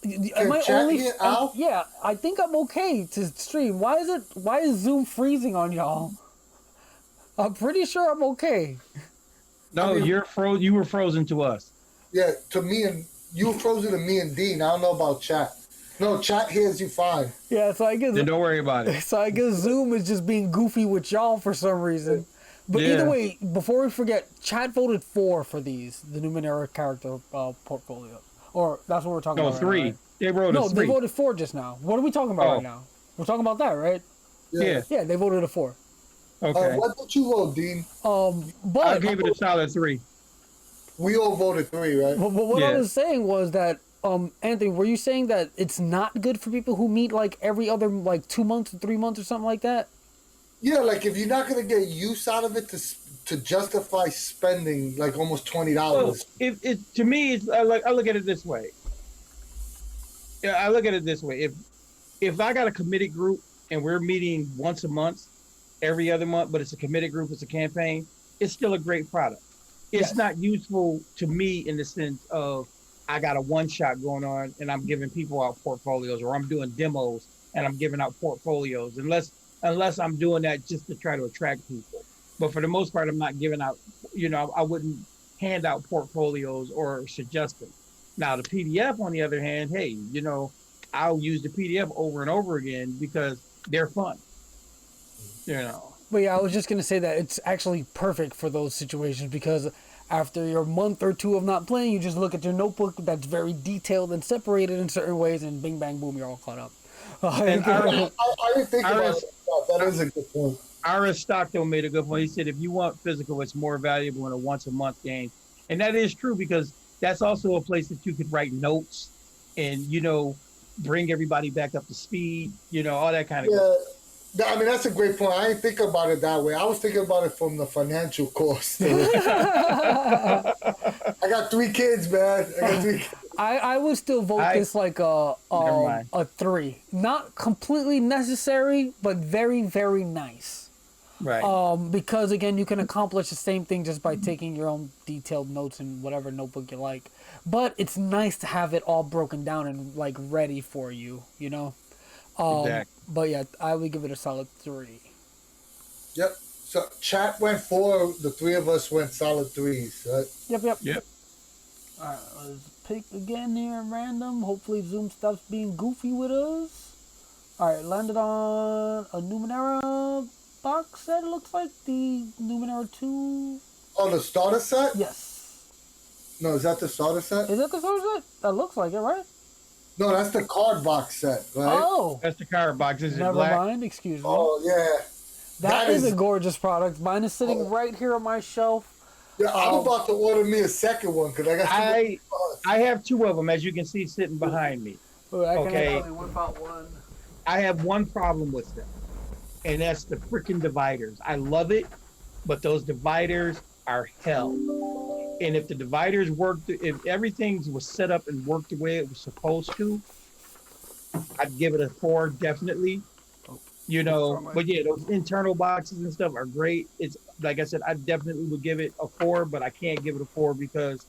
Am I only? Yeah, I think I'm okay to stream. Why is Zoom freezing on y'all? I'm pretty sure I'm okay. No, you were frozen to us. Yeah, to me, and you were frozen to me and Dean. I don't know about chat. No, chat hears you fine. Yeah, so I guess. Then don't worry about it. So I guess Zoom is just being goofy with y'all for some reason. But either way, before we forget, chat voted 4 for these, the Numenera character portfolio. Or that's what we're talking about. 3. Right now, right? They wrote a 3. No, they voted 4 just now. What are we talking about right now? We're talking about that, right? Yeah. Yeah, they voted a 4. Okay. What did you vote, Dean? But I gave it a solid 3. We all voted 3, right? But what I was saying was that, Anthony, were you saying that it's not good for people who meet like every other 2 months or 3 months or something like that? Yeah, like if you're not gonna get use out of it to justify spending like almost $20. Well, if it to me, it's I look at it this way. Yeah, I look at it this way. If I got a committed group and we're meeting once a month, every other month, but it's a committed group, it's a campaign, it's still a great product. It's not useful to me in the sense of I got a one shot going on and I'm giving people out portfolios, or I'm doing demos and I'm giving out portfolios, unless I'm doing that just to try to attract people. But for the most part, I'm not giving out, I wouldn't hand out portfolios or suggest them. Now, the PDF, on the other hand, hey, I'll use the PDF over and over again because they're fun. But yeah, I was just going to say that it's actually perfect for those situations, because after your month or two of not playing, you just look at your notebook that's very detailed and separated in certain ways, and bing, bang, boom, you're all caught up. I didn't think about it. That is a good point. Iris Stockton made a good point. He said, if you want physical, it's more valuable in a once-a-month game. And that is true, because that's also a place that you could write notes and, bring everybody back up to speed, all that kind of stuff. I mean, that's a great point. I didn't think about it that way. I was thinking about it from the financial cost. I got 3 kids, man. I would still vote this like a 3. Not completely necessary, but very, very nice. Right. Because again, you can accomplish the same thing just by taking your own detailed notes in whatever notebook you like. But it's nice to have it all broken down and like ready for you, Exactly. But yeah, I would give it a solid 3. Yep. So chat went 4. The 3 of us went solid 3s, right? Yep. All right, let's pick again here at random. Hopefully Zoom stops being goofy with us. All right, landed on a Numenera box set. It looks like the Numenera 2. Oh, the starter set? Yes. No, is that the starter set? Is that the starter set? That looks like it, right? No, that's the card box set, right? Oh. That's the card box. Is it Never black? mind, excuse me. Oh, yeah. that is a gorgeous product. Mine is sitting right here on my shelf. Yeah, I'm about to order me a second one because I got I have 2 of them, as you can see, sitting behind me. Okay. What about one? I have one problem with them, and that's the freaking dividers. I love it, but those dividers are hell. And if the dividers worked, if everything was set up and worked the way it was supposed to, I'd give it a 4, definitely. But yeah, those internal boxes and stuff are great. It's like I said, I definitely would give it a 4, but I can't give it a 4 because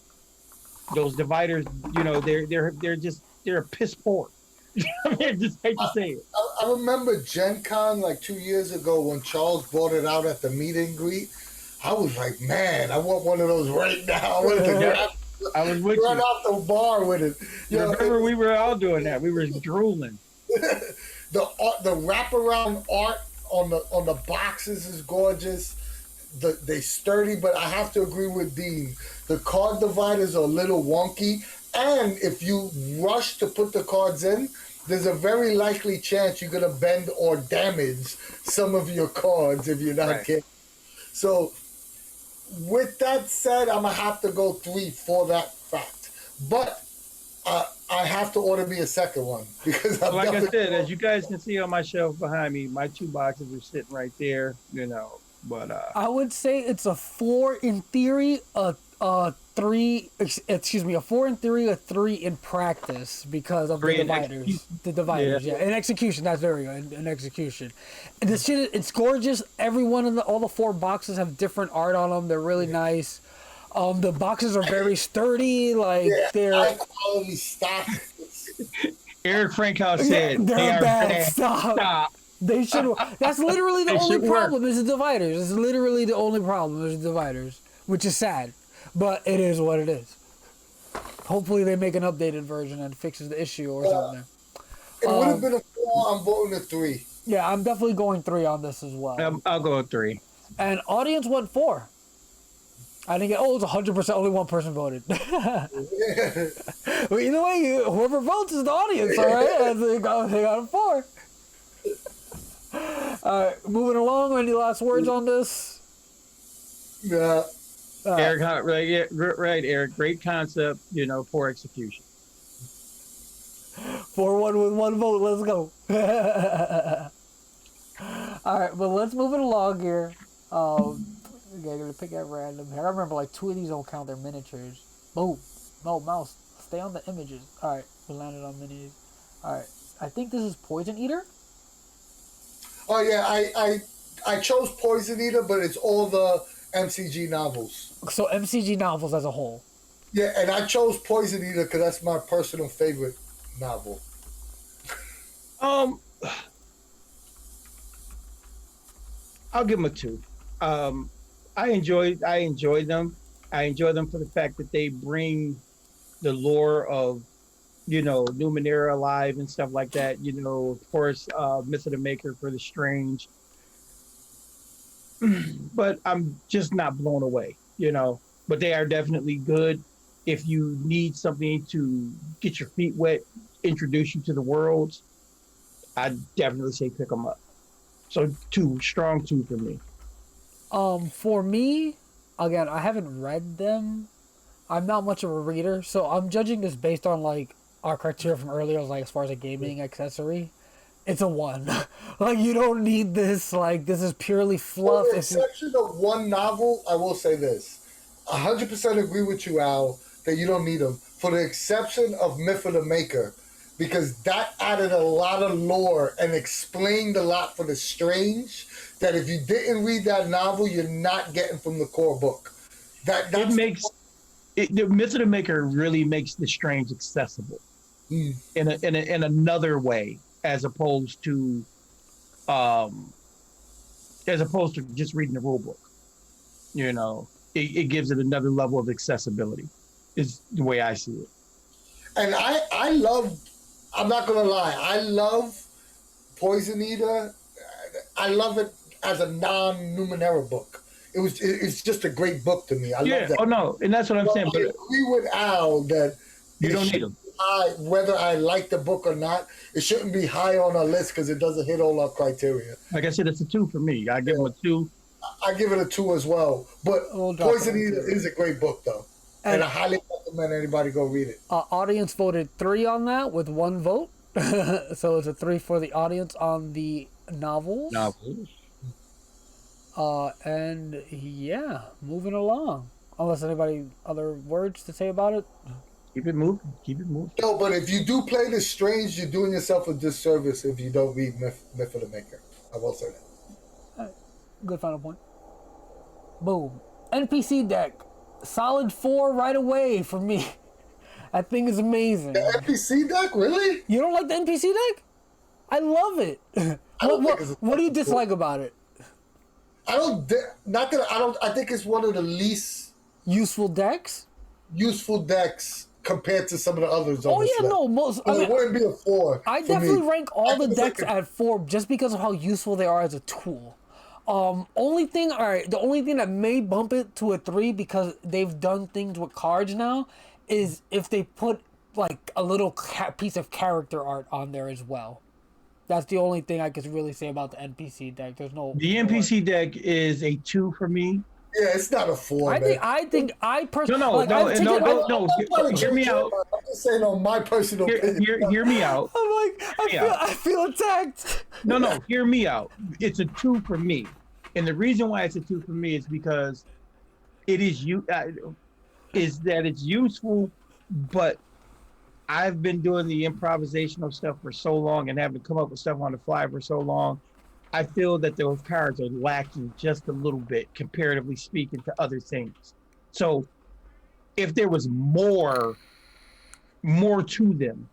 those dividers, they're piss poor. I just hate to say it. I remember Gen Con like 2 years ago when Charles brought it out at the meet and greet. I was like, man, I want one of those right now. I wanted to I was with run you. out the bar with it. Remember, we were all doing that. We were drooling. The wraparound art on the boxes is gorgeous. They sturdy, but I have to agree with Dean. The card dividers are a little wonky, and if you rush to put the cards in, there's a very likely chance you're gonna bend or damage some of your cards if you're not careful. So, with that said, I'm gonna have to go 3 for that fact. But I have to order me a second one because like I said, as you guys can see on my shelf behind me, my 2 boxes are sitting right there. But I would say it's a 4 in theory, a 3. Excuse me, a 4 in theory, a 3 in practice because of the dividers. The dividers, yeah. In execution, that's very good. In execution, and this shit, it's gorgeous. Every one of all the 4 boxes have different art on them. They're really nice. The boxes are very sturdy. They're high quality stock. Eric Frankhouse said they're bad. Stop. They should. That's literally the only problem. Is the dividers. It's literally the only problem. Is the dividers, which is sad, but it is what it is. Hopefully, they make an updated version and fixes the issue or something. It would have been a 4. I'm voting a 3. Yeah, I'm definitely going 3 on this as well. I'll go with 3. And audience went 4. I didn't get. Oh, it's 100%. Only one person voted. Well, either way, whoever votes is the audience. All right, they got a 4. All right, moving along. Any last words on this? Yeah. Eric, right, Eric. Great concept, poor execution. 4-1 with 1 vote. Let's go. All right, but let's move it along here. Okay, gonna pick at random. I remember like 2 of these don't count their miniatures. Boom. No, mouse. Stay on the images. Alright, we landed on minis. Alright. I think this is Poison Eater. Oh yeah, I chose Poison Eater, but it's all the MCG novels. So MCG novels as a whole. Yeah, and I chose Poison Eater because that's my personal favorite novel. I'll give them a 2. I enjoy them. I enjoy them for the fact that they bring the lore of, Numenera alive and stuff like that. Of course, Myth of the Maker for the strange. But I'm just not blown away, But they are definitely good. If you need something to get your feet wet, introduce you to the worlds, I'd definitely say pick them up. So 2, strong 2 for me. For me, again, I haven't read them. I'm not much of a reader, so I'm judging this based on like our criteria from earlier, like as far as a gaming accessory. It's a 1. Like you don't need this. Like this is purely fluff. With the exception of one novel, I will say this: 100% agree with you, Al, that you don't need them. For the exception of Myth of the Maker, because that added a lot of lore and explained a lot for the strange that if you didn't read that novel, you're not getting from the core book. The Myth of the Maker really makes the strange accessible in another way, as opposed to just reading the rule book. It gives it another level of accessibility. Is the way I see it. And I love. I'm not gonna lie. I love Poison Eater. I love it as a non-Numenera book. It's just a great book to me. I love that. Oh no, and that's what I'm saying. I agree with Al that you don't need them. Whether I like the book or not, it shouldn't be high on our list because it doesn't hit all our criteria. Like I said, it's a 2 for me. I give them a 2. I give it a 2 as well. But Poison Eater is a great book though. And I highly recommend anybody go read it. Audience voted 3 on that with 1 vote. So it's a 3 for the audience on the novels. And yeah, moving along. Unless anybody other words to say about it. Keep it moving. No, but if you do play the strange, you're doing yourself a disservice if you don't read Myth of the Maker. I will say that. All right. Good final point. Boom. NPC Deck. Solid 4 right away for me. That thing is amazing. The NPC Deck, really? You don't like the NPC Deck? I love it. What do you dislike about it? I think it's one of the least useful decks. Useful decks compared to some of the others. Oh yeah, no, most. It wouldn't be a 4. I definitely rank all the decks at 4 just because of how useful they are as a tool. The only thing that may bump it to a 3 because they've done things with cards now is if they put like a little piece of character art on there as well. That's the only thing I could really say about the NPC deck. There's no. The NPC deck is a 2 for me. Yeah, it's not a 4. I think I personally. No. Hear me out. I'm just saying on my personal opinion. Hear me out. I'm like, I feel attacked. No. Hear me out. It's a 2 for me, and the reason why it's a 2 for me is because it's useful, but I've been doing the improvisational stuff for so long and having to come up with stuff on the fly for so long. I feel that those cards are lacking just a little bit, comparatively speaking, to other things. So if there was more to them,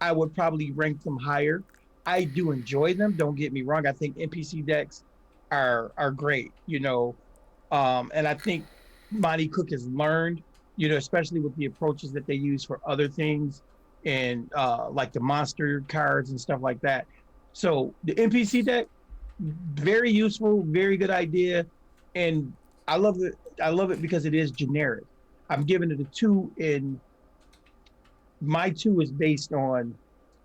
I would probably rank them higher. I do enjoy them. Don't get me wrong. I think NPC decks are great, and I think Monte Cook has learned, especially with the approaches that they use for other things and like the monster cards and stuff like that. So the NPC deck, very useful, very good idea, and I love it because it is generic. I'm giving it a 2, and my 2 is based on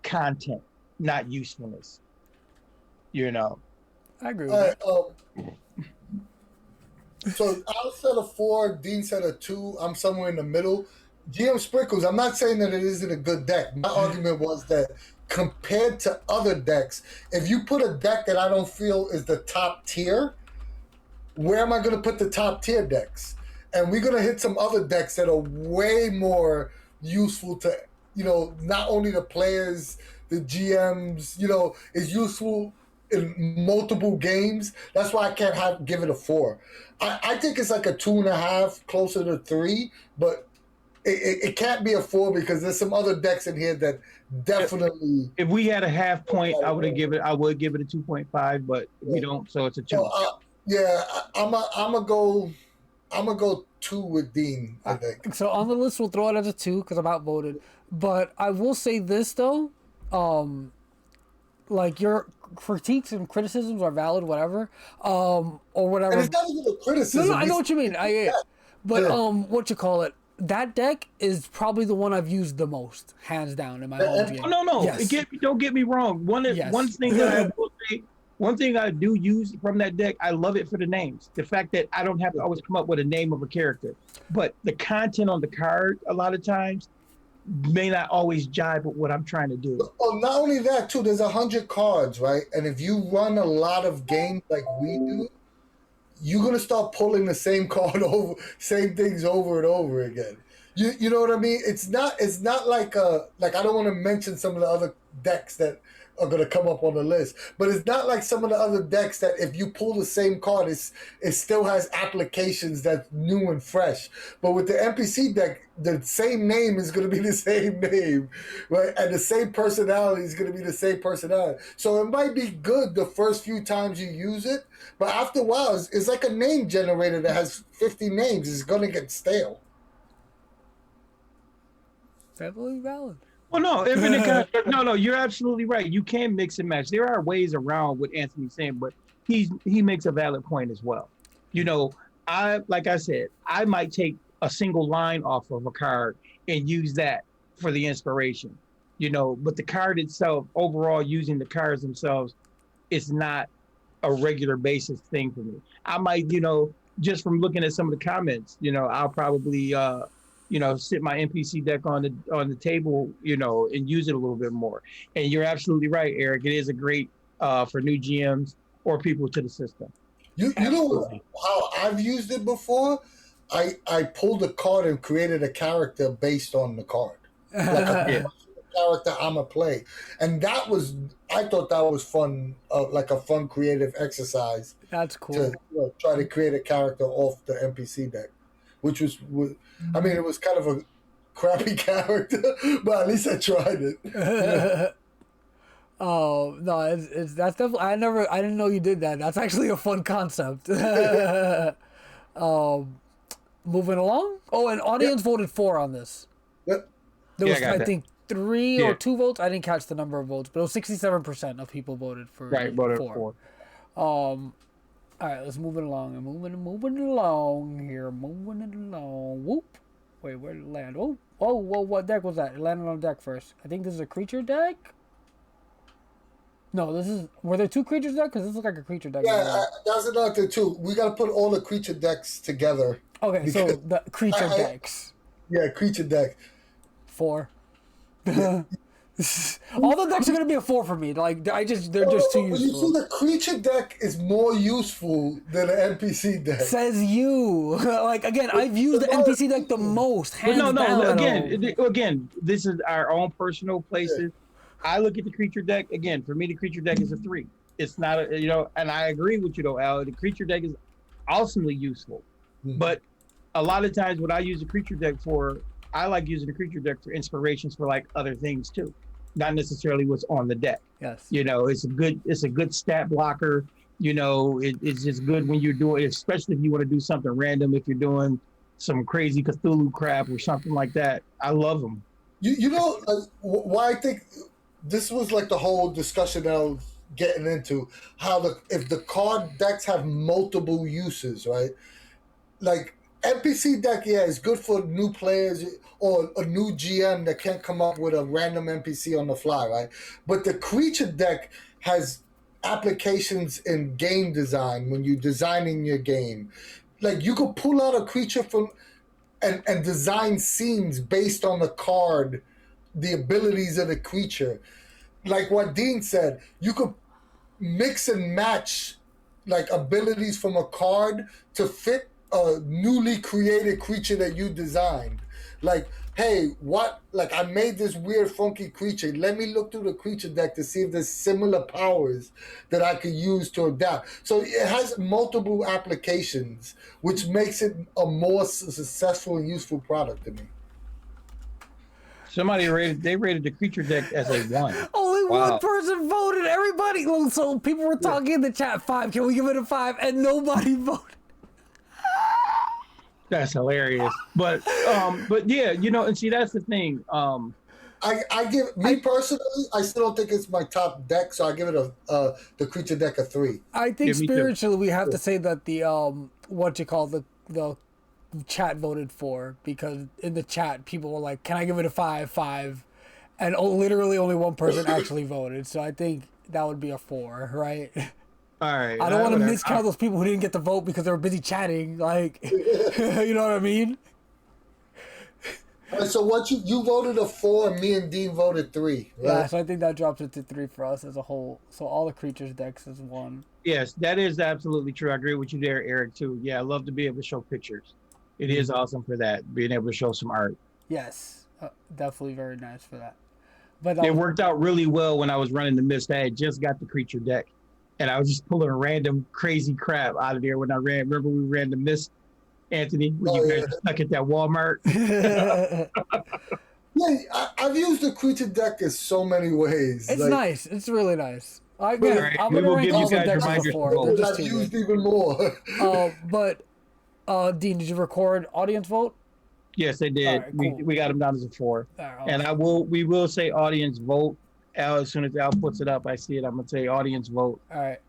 content, not usefulness. I agree with that. So I said a 4, Dean said a 2. I'm somewhere in the middle. GM Sprinkles, I'm not saying that it isn't a good deck. My argument was that compared to other decks, if you put a deck that I don't feel is the top tier, where am I going to put the top tier decks? And we're going to hit some other decks that are way more useful to, not only the players, the GMs, is useful in multiple games. That's why I can't give it a 4. I think it's like a 2.5, closer to 3, but it can't be a 4 because there's some other decks in here that definitely. If we had a half point, I would give it a 2.5, but we don't, so it's a 2. I'm gonna go 2 with Dean, I think. So on the list, we'll throw it as a 2 because I'm outvoted. But I will say this though, like your critiques and criticisms are valid, whatever, or whatever. And it's not even a criticism. No, I know what you mean. What you call it? That deck is probably the one I've used the most, hands down, in my whole game. No. Yes. Don't get me wrong. One thing that I will say. One thing I do use from that deck, I love it for the names. The fact that I don't have to always come up with a name of a character. But the content on the card, a lot of times, may not always jive with what I'm trying to do. Oh, not only that, too, there's 100 cards, right? And if you run a lot of games like we do, you're going to start pulling the same same things over and over again. You know what I mean? It's not like I don't want to mention some of the other decks that are going to come up on the list, but it's not like some of the other decks that if you pull the same card, it still has applications that's new and fresh. But with the NPC deck, the same name is going to be the same name, right? And the same personality is going to be the same personality. So it might be good the first few times you use it, but after a while, it's like a name generator that has 50 names. It's going to get stale. Definitely valid. Well, no, no, you're absolutely right. You can mix and match. There are ways around what Anthony's saying, but he makes a valid point as well. Like I said, I might take a single line off of a card and use that for the inspiration. But the card itself, overall, using the cards themselves, is not a regular basis thing for me. I might, just from looking at some of the comments, I'll probably sit my NPC deck on the table, and use it a little bit more. And you're absolutely right, Eric. It is a great for new GMs or people to the system. You know how I've used it before? I pulled a card and created a character based on the card. Like a character I'm a play. And I thought that was fun, like a fun creative exercise. That's cool. To try to create a character off the NPC deck. Which was, it was kind of a crappy character, but at least I tried it. Oh no, that's definitely. I didn't know you did that. That's actually a fun concept. Moving along. Oh, and audience voted 4 on this. Yep. There was, I think, 3 or 2 votes. I didn't catch the number of votes, but it was 67% of people voted for. Right, voted 4. All right, let's move it along. And moving along here. Moving it along. Whoop. Wait, where did it land? Oh, what deck was that? It landed on deck first. I think this is a creature deck. No, were there 2 creatures deck? Because this looks like a creature deck. Yeah, that's another thing too. We got to put all the creature decks together. Okay, so the creature decks. Yeah, creature deck. 4. All the decks are gonna be a 4 for me. Like they're just too useful. You see, the creature deck is more useful than the NPC deck. Says you. Like again, I've used the NPC deck the most. Hands down. Again, this is our own personal places. Yeah. I look at the creature deck again. For me, the creature deck is a 3. It's not and I agree with you though, Al. The creature deck is awesomely useful, but a lot of times what I use the creature deck for, I like using the creature deck for inspirations for like other things too. Not necessarily what's on the deck. Yes. It's a good stat blocker. It's just good when you're doing, especially if you want to do something random, if you're doing some crazy Cthulhu crap or something like that. I love them. Why I think this was like the whole discussion that I was getting into, how if the card decks have multiple uses, right? Like NPC deck, is good for new players or a new GM that can't come up with a random NPC on the fly, right? But the creature deck has applications in game design when you're designing your game. Like you could pull out a creature from and design scenes based on the card, the abilities of the creature. Like what Dean said, you could mix and match like abilities from a card to fit a newly created creature that you designed. Like, hey, what? Like, I made this weird, funky creature. Let me look through the creature deck to see if there's similar powers that I could use to adapt. So it has multiple applications, which makes it a more successful and useful product to me. Somebody rated the creature deck as a 1. Only Wow. one person voted. Everybody. So people were talking in the chat. 5. Can we give it a 5? And nobody voted. That's hilarious. But yeah, and see, that's the thing. I give me personally, I still don't think it's my top deck, so I give it the creature deck a 3. I think Yeah, me too. spiritually we have to say that the the chat voted for, because in the chat people were like, "Can I give it a 5?" And literally only one person actually voted. So I think that would be a 4, right? All right. I don't want to miscount those people who didn't get to vote because they were busy chatting. Like, you know what I mean? So what you voted a 4, and me and Dean voted 3. Right? Yeah, so I think that drops it to 3 for us as a whole. So all the creatures decks is 1. Yes, that is absolutely true. I agree with you there, Eric, too. Yeah, I love to be able to show pictures. It is awesome for that, being able to show some art. Yes, definitely very nice for that. But It worked out really well when I was running the Mist. I had just got the creature deck, and I was just pulling random crazy crap out of there when I ran. Remember we ran the Mist, Anthony, when you guys were stuck at that Walmart? Yeah, I've used the creature deck in so many ways. It's nice. It's really nice. I'm All right, going we to will rank give all you the guys decks reminders before. to They're vote. just I've too used good. even more. But Dean, did you record audience vote? Yes, they did. All right, cool. We got them down as a 4. All right, And we will say audience vote. Al, as soon as Al puts it up, I see it. I'm gonna say audience vote. All right.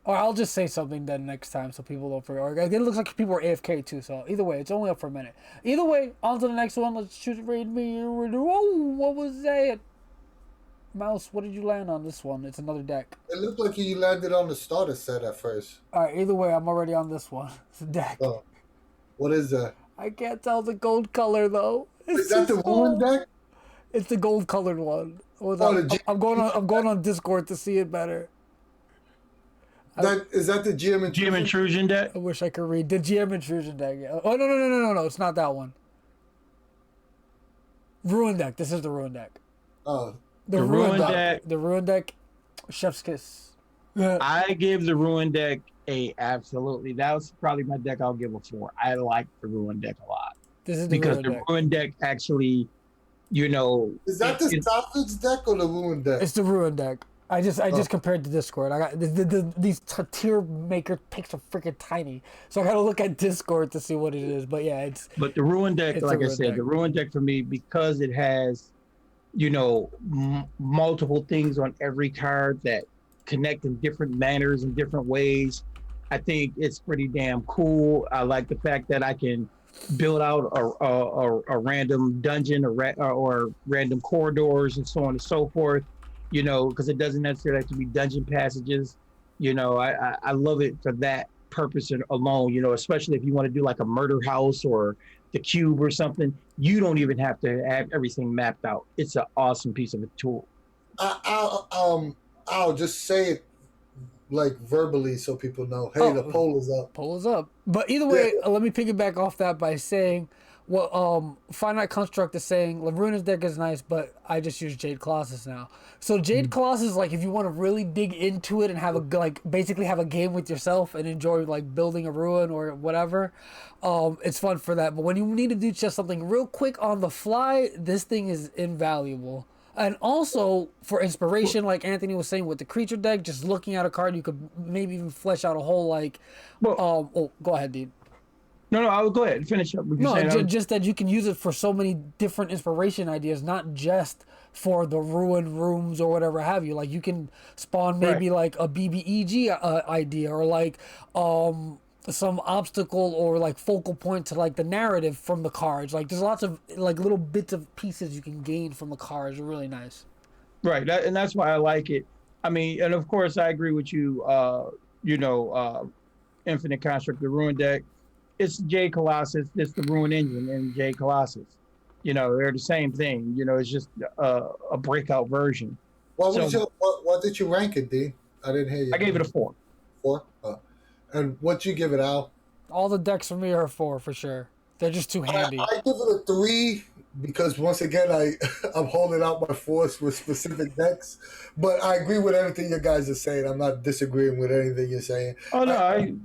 Or I'll just say something then next time so people don't forget. Or it looks like people were AFK too, so either way, it's only up for a minute. Either way, on to the next one. Let's choose read me. Whoa, what was that? Mouse, what did you land on this one? It's another deck. It looked like you landed on the starter set at first. All right, either way, I'm already on this one. It's a deck. Oh, what is that? I can't tell the gold color though. Is that the Ruin deck? It's the gold colored one. I'm going on Discord to see it better. Is that the GM Intrusion Deck? I wish I could read the GM Intrusion Deck. Yeah. Oh no! It's not that one. Ruin Deck. This is the Ruin Deck. Oh, The Ruin Deck. The Ruin Deck. Chef's kiss. I give the Ruin Deck a absolutely. That was probably my deck. I'll give a 4. I like the Ruin Deck a lot. This is because the Ruin Deck actually, is that the Cyphers deck or the Ruin deck? It's the Ruin Deck. I just compared to Discord. I got these tier maker picks are freaking tiny, so I gotta look at Discord to see what it is. But yeah, it's. But the Ruin Deck, like I said, the Ruin Deck for me, because it has, multiple things on every card that connect in different manners and different ways. I think it's pretty damn cool. I like the fact that I can build out a random dungeon or random corridors and so on and so forth. Because it doesn't necessarily have to be dungeon passages. I love it for that purpose alone, especially if you want to do like a murder house or the cube or something. You don't even have to have everything mapped out. It's an awesome piece of a tool. I'll just say it like verbally so people know. Hey, the poll is up. Poll is up. But either way, let me piggyback off that by saying, Finite Construct is saying Laruna's deck is nice, but I just use Jade Colossus now. So Jade Colossus, like, if you want to really dig into it and have basically have a game with yourself and enjoy like building a ruin or whatever, it's fun for that. But when you need to do just something real quick on the fly, this thing is invaluable. And also for inspiration, like Anthony was saying with the creature deck, just looking at a card, you could maybe even flesh out a whole go ahead, Dean. No, I will go ahead and finish up. Just that you can use it for so many different inspiration ideas, not just for the ruined rooms or whatever have you. Like you can spawn maybe like a BBEG idea or like some obstacle or like focal point to like the narrative from the cards. Like there's lots of like little bits of pieces you can gain from the cards. Are really nice. Right, and that's why I like it. I mean, and of course I agree with you. Infinite Construct, the Ruin Deck. It's Jade Colossus. It's the Ruin Engine and Jade Colossus. They're the same thing. It's just a breakout version. What did you rank it, D? I didn't hear you. I gave it a 4. 4? And what you give it, Al? All the decks for me are 4 for sure. They're just too handy. I give it a 3 because once again I'm holding out my force with specific decks. But I agree with everything you guys are saying. I'm not disagreeing with anything you're saying. Oh no,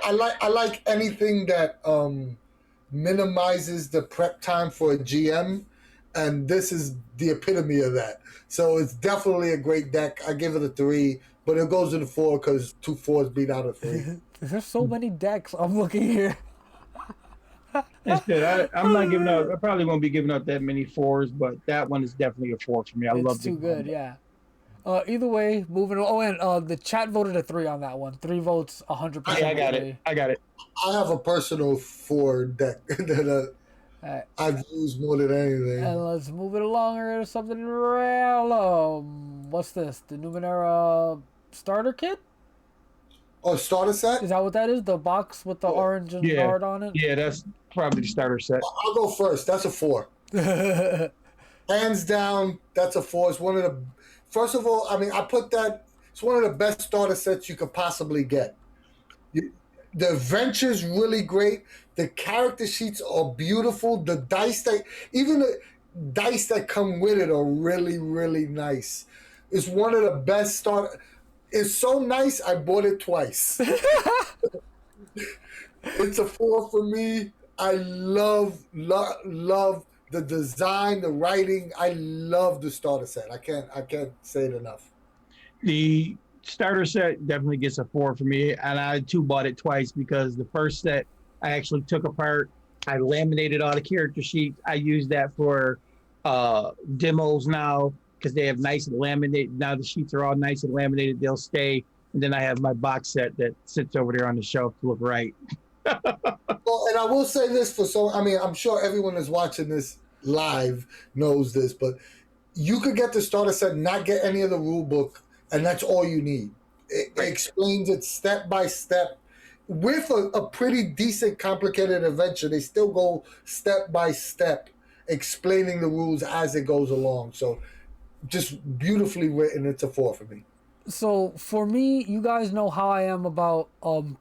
I like anything that minimizes the prep time for a GM, and this is the epitome of that. So it's definitely a great deck. I give it a 3, but it goes to the 4 because 2 4s beat out a 3. There's so many decks. I'm looking here. that's good. I'm not giving up. I probably won't be giving up that many 4s, but that one is definitely a 4 for me. I love It's too good, yeah. Either way, moving on. Oh, and the chat voted a 3 on that one. 3 votes, 100%. Yeah, I got it. I have a personal 4 deck that I've used more than anything. And let's move it along. Or something random. What's this? The Numenera starter kit? Oh, starter set? Is that what that is? The box with the orange and art on it? Yeah, that's probably the starter set. I'll go first. That's a 4. Hands down, that's a 4. It's one of the... First of all, I mean, I put that... It's one of the best starter sets you could possibly get. The adventure's really great. The character sheets are beautiful. The dice that... Even the dice that come with it are really, really nice. It's one of the best starter... It's so nice, I bought it twice. It's a 4 for me. I love the design, the writing. I love the starter set. I can't say it enough. The starter set definitely gets a 4 for me, and I too bought it twice because the first set I actually took apart. I laminated all the character sheets. I use that for demos now because they have nice and laminated. Now the sheets are all nice and laminated. They'll stay. And then I have my box set that sits over there on the shelf to look right. Well, and I will say this I'm sure everyone that's watching this live knows this, but you could get the starter set, not get any of the rule book, and that's all you need. It explains it step by step. With a pretty decent, complicated adventure, they still go step by step, explaining the rules as it goes along. So just beautifully written. It's a 4 for me. So for me, you guys know how I am about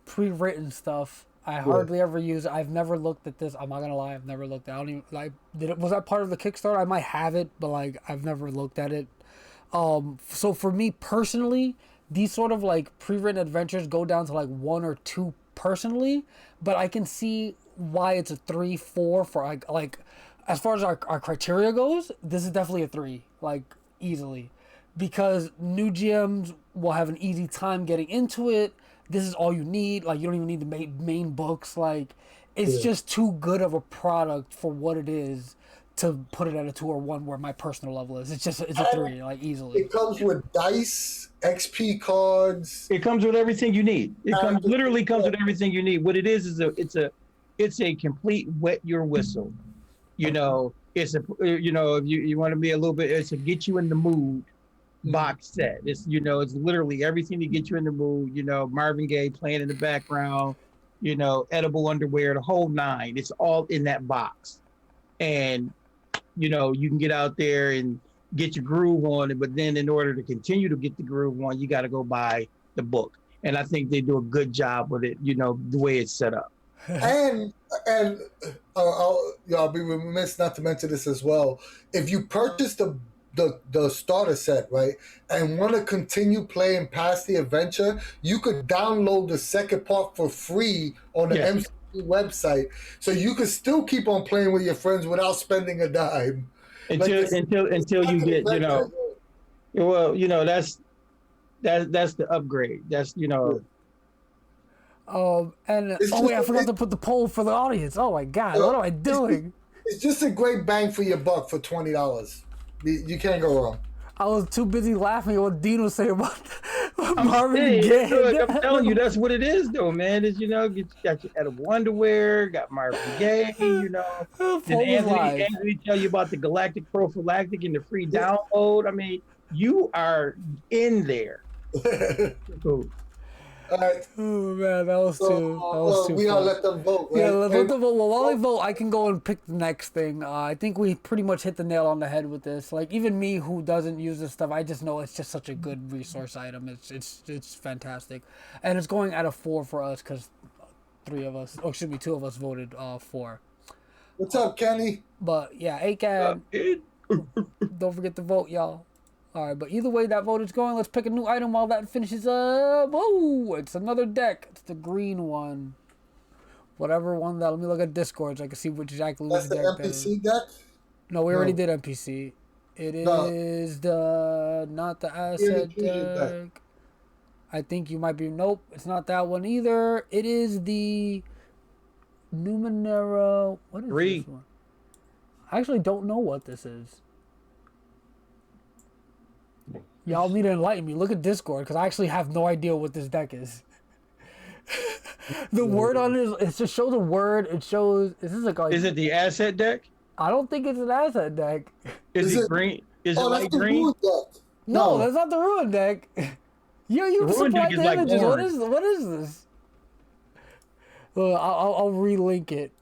pre-written stuff. I hardly ever use it. I've never looked at this. I'm not gonna lie. I've never looked at it. I don't even like. Was that part of the Kickstarter? I might have it, but like I've never looked at it. So for me personally, these sort of like pre-written adventures go down to like 1 or 2 personally, but I can see why it's a 3, 4 for like as far as our criteria goes. This is definitely a 3, like easily, because new GMs will have an easy time getting into it. This is all you need. Like, you don't even need the main books. Like, it's just too good of a product for what it is to put it at a 2 or 1 where my personal level is. It's a 3, like, easily. It comes with dice, XP cards. It comes with everything you need. It literally comes with everything you need. What it is it's a complete wet your whistle. You know, it's if you want to be a little bit, it's to get you in the mood. Box set. It's it's literally everything to get you in the mood. Marvin Gaye playing in the background. Edible underwear, the whole 9. It's all in that box, and you can get out there and get your groove on it. But then, in order to continue to get the groove on, you got to go buy the book. And I think they do a good job with it. The way it's set up. And I'll be remiss not to mention this as well. If you purchase the starter set, right, and want to continue playing past the adventure, you could download the second part for free on the MCC website, so you could still keep on playing with your friends without spending a dime. Until you get that's the upgrade. That's I forgot to put the poll for the audience. Oh my god, what am I doing? It's just a great bang for your buck for $20. You can't go wrong. I was too busy laughing at what Dean was saying about Marvin Gaye. I'm telling you, that's what it is, though, man. Is got your edible underwear, got Marvin Gaye, And Anthony tell you about the Galactic Prophylactic and the free download. I mean, you are in there. Cool. All right. Oh man, that was too. That was too. We gotta fun. let them vote. Right? Yeah, let them vote. Well, while they vote, I can go and pick the next thing. I think we pretty much hit the nail on the head with this. Like even me, who doesn't use this stuff, I just know it's just such a good resource item. It's fantastic, and it's going at a 4 for us because 2 of us voted 4. What's up, Kenny? But yeah, ACAD, don't forget to vote, y'all. All right, but either way that vote is going, let's pick a new item while that finishes up. Whoa, it's another deck. It's the green one. Whatever one that, let me look at Discord so I can see exactly That's which the deck that is. NPC deck? No, we already did NPC. It is not the asset deck. I think you might be, nope, it's not that one either. It is the Numenera, what is this one? I actually don't know what this is. Y'all need to enlighten me. Look at Discord, because I actually have no idea what this deck is. The word on it, it just shows a word. It shows, is this like... Is it the asset deck? I don't think it's an asset deck. Is it green? Is it light green? No, that's not the ruin deck. You supplied the images. What is this? Look, I'll relink it.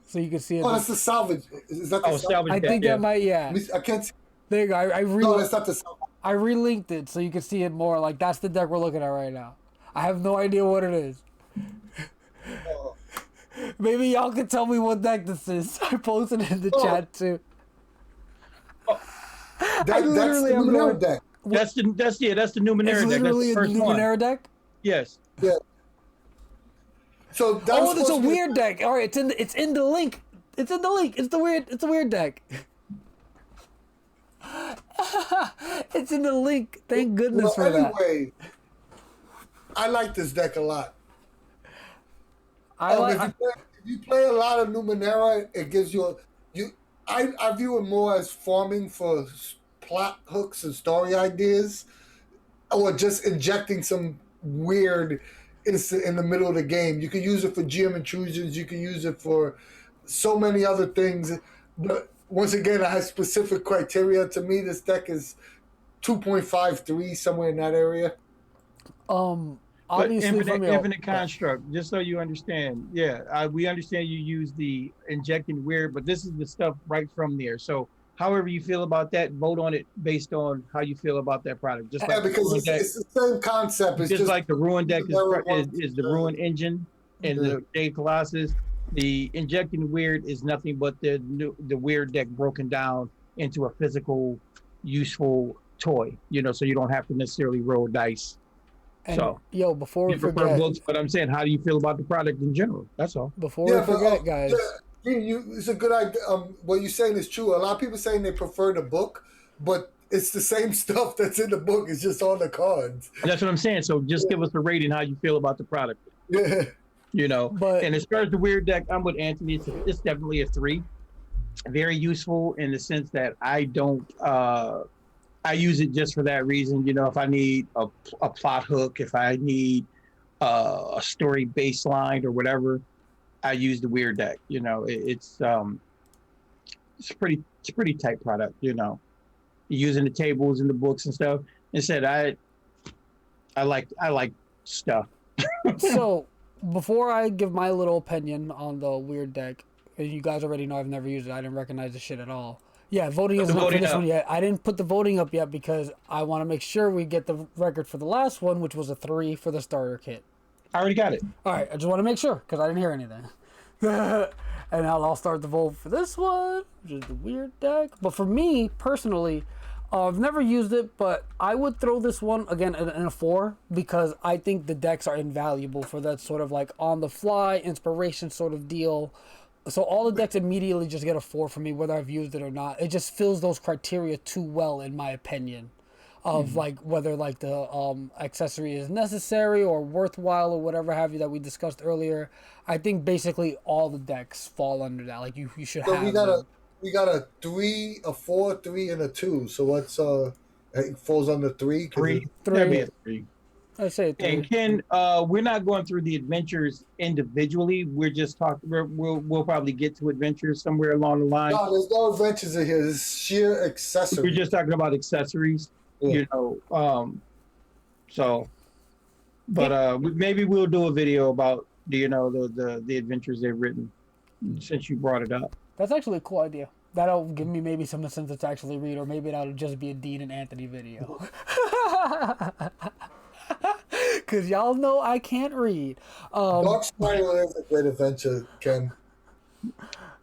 So you can see it. Oh, that's the salvage. Is that the salvage? I think that might, yeah. I can't see. There you go. No, that's not the salvage. I relinked it so you can see it more. Like, that's the deck we're looking at right now. I have no idea what it is. Maybe y'all can tell me what deck this is. I posted it in the chat too. That's the Numenera deck. That's the Numenera deck. That's the Numenera deck? Yes. Yeah. So that's it's a weird deck. All right, it's in the link. It's in the link. It's a weird deck. It's in the link. Thank goodness for that. Anyway, I like this deck a lot. If you play a lot of Numenera, it gives you I view it more as farming for plot hooks and story ideas, or just injecting some weird instant in the middle of the game. You can use it for GM intrusions. You can use it for so many other things. But once again, I have specific criteria. To me, this deck is 2.53, somewhere in that area. Obviously, infinite construct. Just so you understand, we understand you use the injecting weird, but this is the stuff right from there. So, however you feel about that, vote on it based on how you feel about that product. Just like because it's the same concept. It's just like the Ruin deck is the Ruin engine, and the Dave Colossus. The injecting weird is nothing but the weird deck broken down into a physical, useful toy. So you don't have to necessarily roll dice. And before we forget, books, but I'm saying, how do you feel about the product in general? That's all. Before we forget, guys. It's a good idea. What you're saying is true. A lot of people saying they prefer the book, but it's the same stuff that's in the book. It's just on the cards. That's what I'm saying. So just give us a rating how you feel about the product. Yeah. And as far as the weird deck, I'm with Anthony. It's definitely a 3. Very useful in the sense that I don't. I use it just for that reason. If I need a plot hook, if I need a story baseline or whatever, I use the weird deck. It's a pretty tight product. Using the tables and the books and stuff. Instead, I like stuff. So before I give my little opinion on the weird deck, you guys already know I've never used it. I didn't recognize the shit at all. Yeah, voting isn't up for this one yet. I didn't put the voting up yet because I want to make sure we get the record for the last one, which was a 3 for the starter kit. I already got it. All right, I just want to make sure because I didn't hear anything. And I'll start the vote for this one, which is the weird deck. But for me, personally, I've never used it, but I would throw this one, again, in a 4 because I think the decks are invaluable for that sort of like on-the-fly inspiration sort of deal. So all the decks immediately just get a 4 for me, whether I've used it or not. It just fills those criteria too well, in my opinion, of like whether like the accessory is necessary or worthwhile or whatever have you that we discussed earlier. I think basically all the decks fall under that. Like you should have. We got a 3, a 4, 3, and a 2. So what's it falls under 3? 3. That'd be a 3. I say 3. And Ken, we're not going through the adventures individually. We're just talking. We'll probably get to adventures somewhere along the line. No, there's no adventures in here. It's sheer accessories. We're just talking about accessories. Yeah. So But maybe we'll do a video about the adventures they've written since you brought it up. That's actually a cool idea. That'll give me maybe some incentive to actually read, or maybe that'll just be a Dean and Anthony video. Because y'all know I can't read. Dark Spiral is a great adventure, Ken.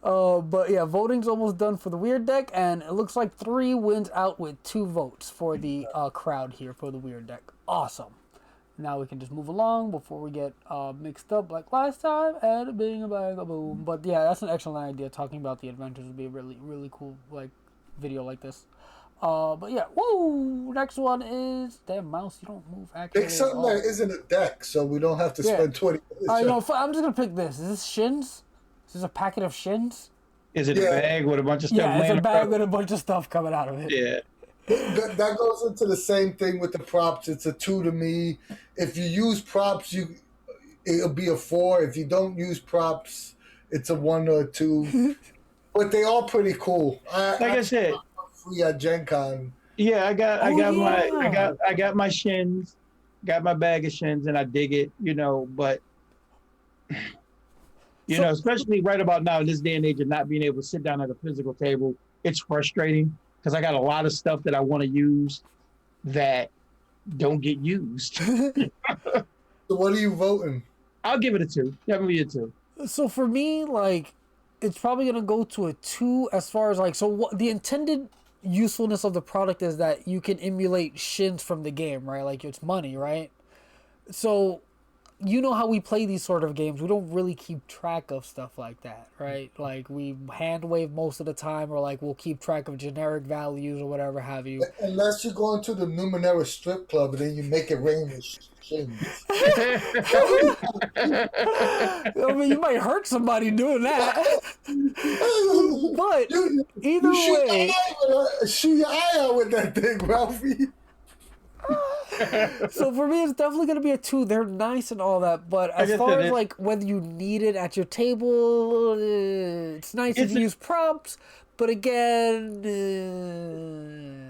But yeah, voting's almost done for the Weird Deck, and it looks like 3 wins out with 2 votes for the crowd here for the Weird Deck. Awesome. Now we can just move along before we get mixed up like last time, and bing, a bang, a boom. But yeah, that's an excellent idea. Talking about the adventures would be a really, really cool like video like this. But yeah, woo! Next one is damn mouse. You don't move actually. Pick something that isn't a deck, so we don't have to spend 20 minutes. I know. I'm just gonna pick this. Is this shins? Is this a packet of shins? Is it a bag with a bunch of stuff? Yeah, it's a bag with a bunch of stuff coming out of it. Yeah. That goes into the same thing with the props. It's a 2 to me. If you use props, it'll be a 4. If you don't use props, it's a 1 or a 2. But they are pretty cool. I said, free at Gen Con. Yeah, I got my shins, got my bag of shins, and I dig it. But especially right about now in this day and age of not being able to sit down at a physical table, it's frustrating. Because I got a lot of stuff that I want to use that don't get used. So what are you voting? I'll give it a 2. Definitely a 2. So for me, like, it's probably going to go to a 2 as far as, like, so what the intended usefulness of the product is that you can emulate shins from the game, right? Like, it's money, right? So you know how we play these sort of games. We don't really keep track of stuff like that, right? Like, we hand wave most of the time, or like we'll keep track of generic values or whatever have you. Unless you go into the Numenera strip club and then you make it rain with shins. I mean, you might hurt somebody doing that. But either way, shoot your eye out with that thing, Ralphie. So for me, it's definitely going to be a 2. They're nice and all that, but as far as like whether you need it at your table, it's nice if you use props. But again,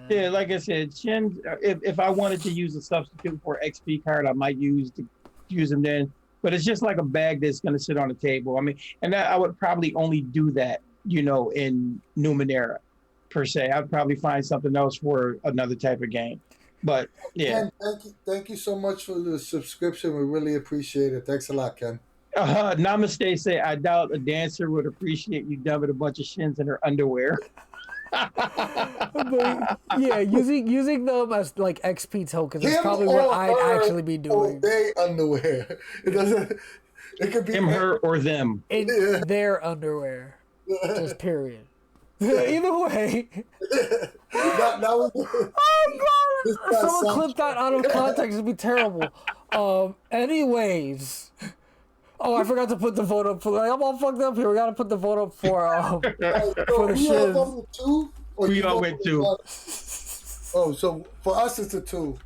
yeah, like I said, shins. If I wanted to use a substitute for XP card, I might use them then. But it's just like a bag that's going to sit on the table. I mean, and I would probably only do that, in Numenera, per se. I'd probably find something else for another type of game. But yeah, Ken, thank you so much for the subscription. We really appreciate it. Thanks a lot, Ken. Namaste say, I doubt a dancer would appreciate you dumping a bunch of shins in her underwear. But, yeah, using them as like XP tokens is probably what I'd actually be doing. They underwear. It doesn't. It could be him, her, or them. In their underwear. Just period. Either way. Oh God! Someone clip that out of context. It'd be terrible. Anyways. Oh, I forgot to put the vote up for. Like, I'm all fucked up here. We gotta put the vote up for the shins. We all went 2. Oh, so for us it's a 2.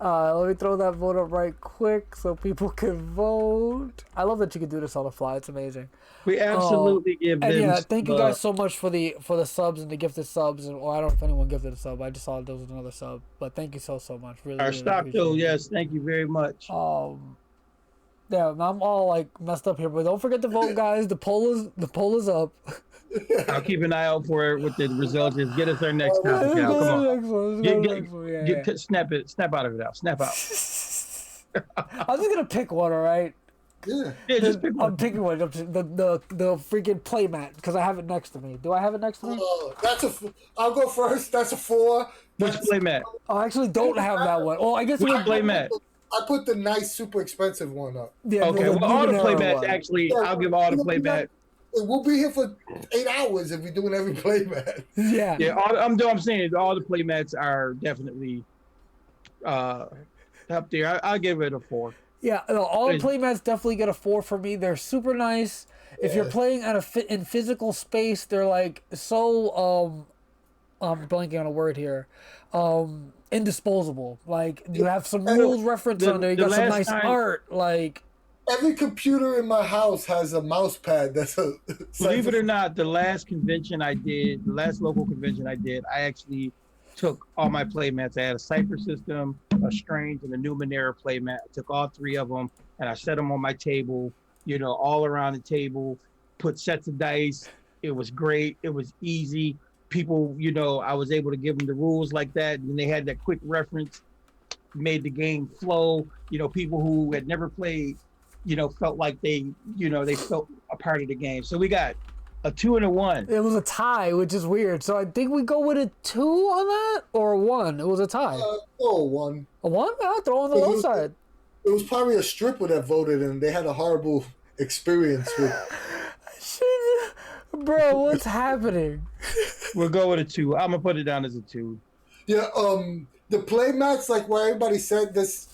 Let me throw that vote up right quick so people can vote. I love that you can do this on the fly. It's amazing. We absolutely give them. And yeah, thank you guys so much for the subs and the gifted subs. And I don't know if anyone gifted a sub. I just saw there was another sub, but thank you so much. Really, our really stock though, yes, thank you very much. Yeah, I'm all like messed up here, but don't forget to vote, guys. The poll is up. I'll keep an eye out for it with the results. Just get us our next topic out. Come on. Snap out of it out. Snap out. I'm just gonna pick one, all right? Yeah, just pick one. I'm picking one. The freaking playmat because I have it next to me. Do I have it next to me? I'll go first. That's a 4. Which playmat? Oh, I actually don't have that one. Oh, I guess which playmat? I put the nice, super expensive one up. Yeah, okay, well, all the playmats actually. I'll give all the playmat. We'll be here for 8 hours if we're doing every playmat. Yeah. Yeah, I'm saying all the playmats are definitely up there. I'll give it a 4. Yeah, all the playmats definitely get a 4 for me. They're super nice. Yeah. If you're playing in physical space, they're like so I'm blanking on a word here. Indisposable. Like you have some rules reference on there. You got some nice art. Like every computer in my house has a mouse pad. That's a believe it or not, the last local convention I did, I actually took all my play mats. I had a Cipher system, a Strange, and a Numenera play mat. I took all three of them and I set them on my table, all around the table, put sets of dice. It was great. It was easy. People, I was able to give them the rules like that. And they had that quick reference, made the game flow. People who had never played, felt like they felt a part of the game. So we got a 2 and a 1. It was a tie, which is weird. So I think we go with a 2 on that or a 1. It was a tie. 1. A 1? I'll throw on the low side. It was probably a stripper that voted, and they had a horrible experience with. Bro, what's happening? We'll go with a 2. I'm gonna put it down as a 2. Yeah. The play mats, like what everybody said, this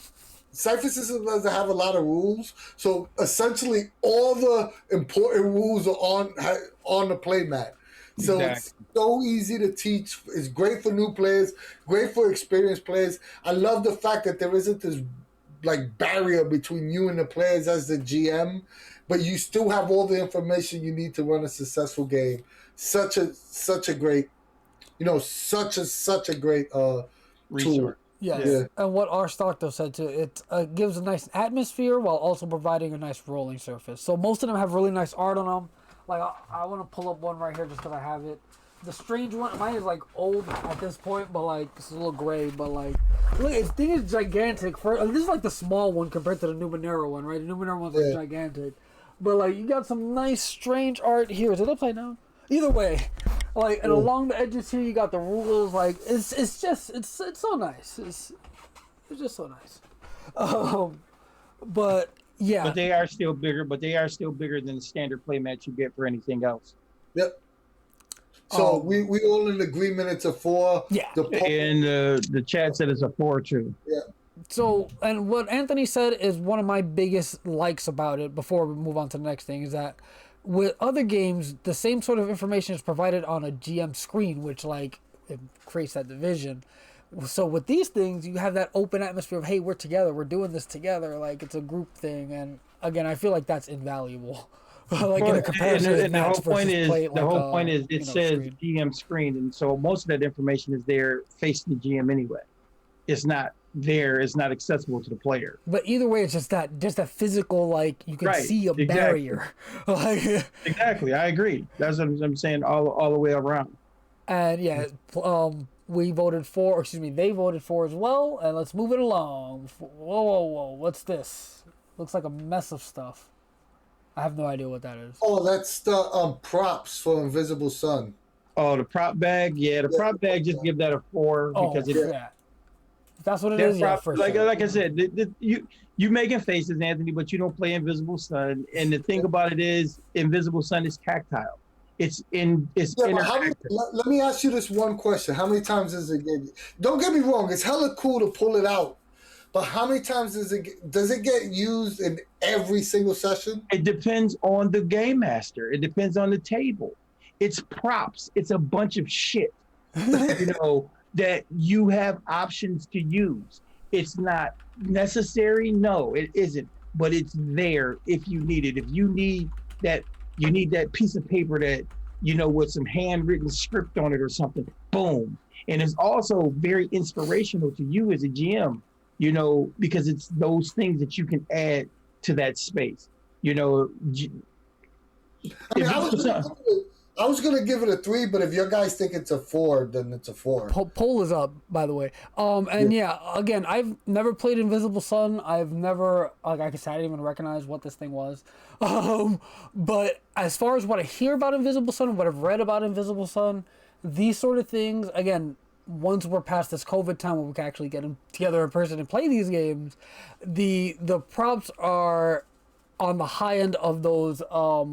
Cypher system doesn't have a lot of rules, so essentially all the important rules are on the play mat. So It's so easy to teach. It's great for new players, great for experienced players. I love the fact that there isn't this barrier between you and the players as the GM, but you still have all the information you need to run a successful game. Such a great, such a great tool. Yes. Yeah. And what our stock though said too, it gives a nice atmosphere while also providing a nice rolling surface. So most of them have really nice art on them. Like I want to pull up one right here just because I have it. The Strange one, mine is old at this point, but it's a little gray. But look, this thing is gigantic. This is the small one compared to the Numenera one, right? The Numenera one's gigantic. But you got some nice Strange art here. Is it upside down? Either way. And along the edges here, you got the rules. It's so nice. It's just so nice. But yeah. But they are still bigger. Than the standard playmat you get for anything else. Yep. So we all in agreement. It's a 4. Yeah. And the chat said it's a 4 too. Yeah. So, and what Anthony said is one of my biggest likes about it. Before we move on to the next thing, is that with other games, the same sort of information is provided on a GM screen, which it creates that division. So with these things, you have that open atmosphere of, hey, we're together, we're doing this together, it's a group thing. And again, I feel like that's invaluable. In a comparison, and the whole point is, it says screen. GM screen, and so most of that information is there facing the GM anyway. It's not there. It's not accessible to the player. But either way, it's just that physical, you can see a barrier. Exactly, I agree. That's what I'm saying all the way around. And yeah, we voted for, they voted for as well. And let's move it along. Whoa, what's this? Looks like a mess of stuff. I have no idea what that is. Oh, that's the props for Invisible Sun. Oh, the prop bag. Yeah, the prop bag. Just give that a 4 because if that's what it is. Prop, like I said, you making faces, Anthony, but you don't play Invisible Sun. And the thing about it is, Invisible Sun is tactile. It's interactive. Let me ask you this one question: how many times does it get? Don't get me wrong. It's hella cool to pull it out. But how many times does it get used in every single session? It depends on the game master. It depends on the table. It's props. It's a bunch of shit, that you have options to use. It's not necessary. No, it isn't. But it's there if you need it. If you need that piece of paper that, with some handwritten script on it or something, boom. And it's also very inspirational to you as a GM. Because it's those things that you can add to that space. I was gonna give it a 3, but if your guys think it's a 4, then it's a 4. Poll is up, by the way. Again, I've never played Invisible Sun. I've never, like I said, I didn't even recognize what this thing was. But as far as what I hear about Invisible Sun, what I've read about Invisible Sun, these sort of things, again, once we're past this COVID time where we can actually get together in person and play these games, the props are on the high end of those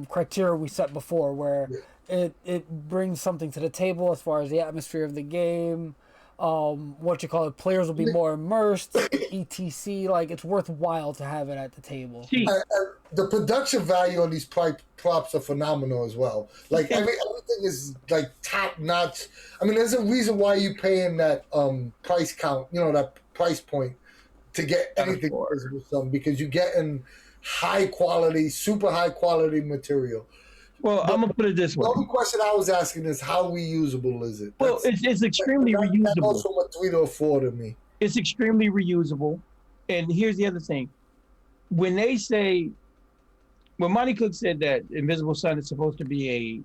criteria we set before, where it brings something to the table as far as the atmosphere of the game. Players will be more immersed, etc. It's worthwhile to have it at the table. The production value on these props are phenomenal as well. Everything is top notch. I mean, there's a reason why you paying that price count, that price point to get anything Invisible Sun, because you're getting high quality, super high quality material. Well, I'm gonna put it this The way. only question I was asking is how reusable is it? Well, it's extremely That reusable. goes from a 3 to a 4 to me. It's extremely reusable. And here's the other thing: when they say, when Monte Cook said that Invisible Sun is supposed to be a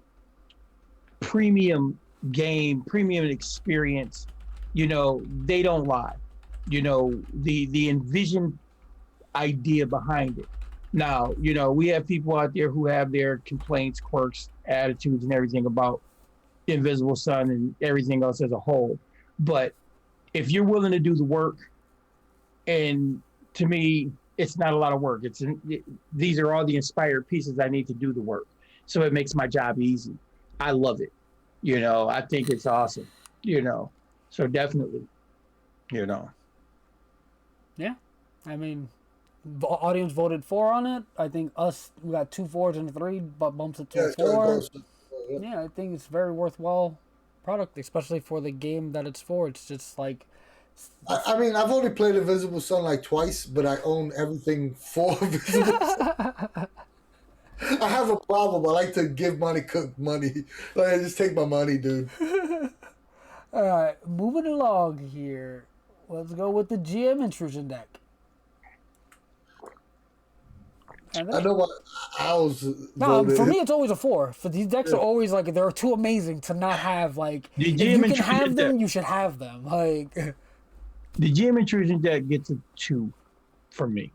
premium game, premium experience, they don't lie. The envisioned idea behind it. Now, we have people out there who have their complaints, quirks, attitudes, and everything about Invisible Sun and everything else as a whole. But if you're willing to do the work, and to me, it's not a lot of work. These are all the inspired pieces I need to do the work. So it makes my job easy. I love it. I think it's awesome. So definitely, Yeah, I mean, the audience voted 4 on it. I think we got 2 4s and 3, but bumps it to a 4. Yeah, I think it's very worthwhile product, especially for the game that it's for. It's just like, I mean, I've only played Invisible Sun like twice, but I own everything for Invisible Sun. I have a problem. I like to give Monte Cook money. Like, I just take my money, dude. All right, moving along here. Let's go with the GM Intrusion Deck. I know what Owls No, voted. for me, it's always a 4. For these decks are always like, they're too amazing to not have. Like, The if GM you can Intrusion have them, Deck. you should have them. Like, The GM Intrusion Deck gets a 2 from me,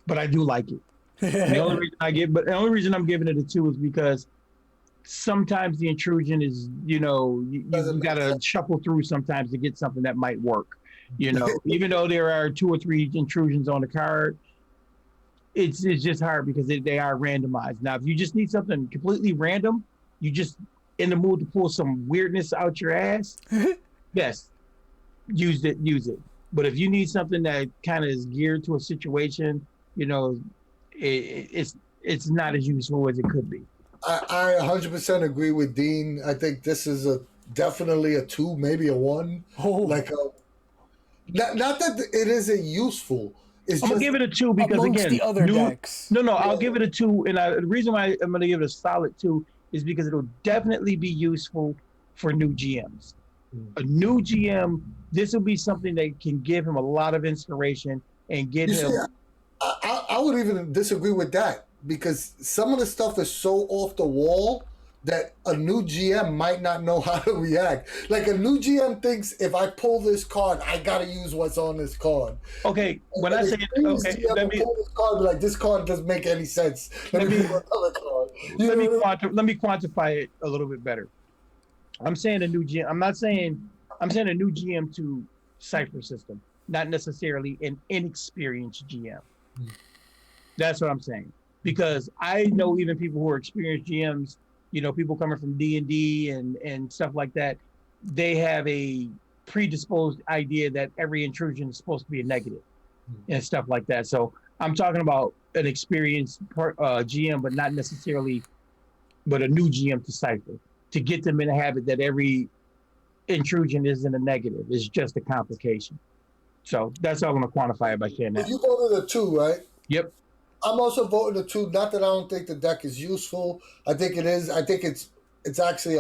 but I do like it. The only reason I'm giving it a 2 is because sometimes the intrusion is, you got to shuffle through sometimes to get something that might work. Even though there are 2 or 3 intrusions on the card, it's just hard because they are randomized. Now, if you just need something completely random, you just in the mood to pull some weirdness out your ass, yes, use it. But if you need something that kind of is geared to a situation, it's not as useful as it could be. I 100% agree with Dean. I think this is definitely a 2, maybe a 1. oh, Like, not that it isn't useful. It's I'm just gonna give it a 2 because amongst again, the other decks. No, I'll give it a 2, and the reason why I'm gonna give it a solid 2 is because it'll definitely be useful for new GMs. A new GM, this will be something that can give him a lot of inspiration and get him. See, I would even disagree with that because some of the stuff is so off the wall that a new GM might not know how to react. Like a new GM thinks if I pull this card, I gotta use what's on this card. Okay, when I say pull this card, like this card doesn't make any sense. Let me pull another card. Let me quantify it a little bit better. I'm saying a new GM. I'm saying a new GM to Cipher system, not necessarily an inexperienced GM. That's what I'm saying. Because I know even people who are experienced GMs, people coming from D&D and stuff like that, they have a predisposed idea that every intrusion is supposed to be a negative and stuff like that. So I'm talking about an experienced GM, but not necessarily, but a new GM to Cipher, to get them in a habit that every intrusion isn't a negative. It's just a complication. So that's how I'm going to quantify it by saying that. You voted a 2, right? Yep. I'm also voting a 2. Not that I don't think the deck is useful. I think it is. I think it's actually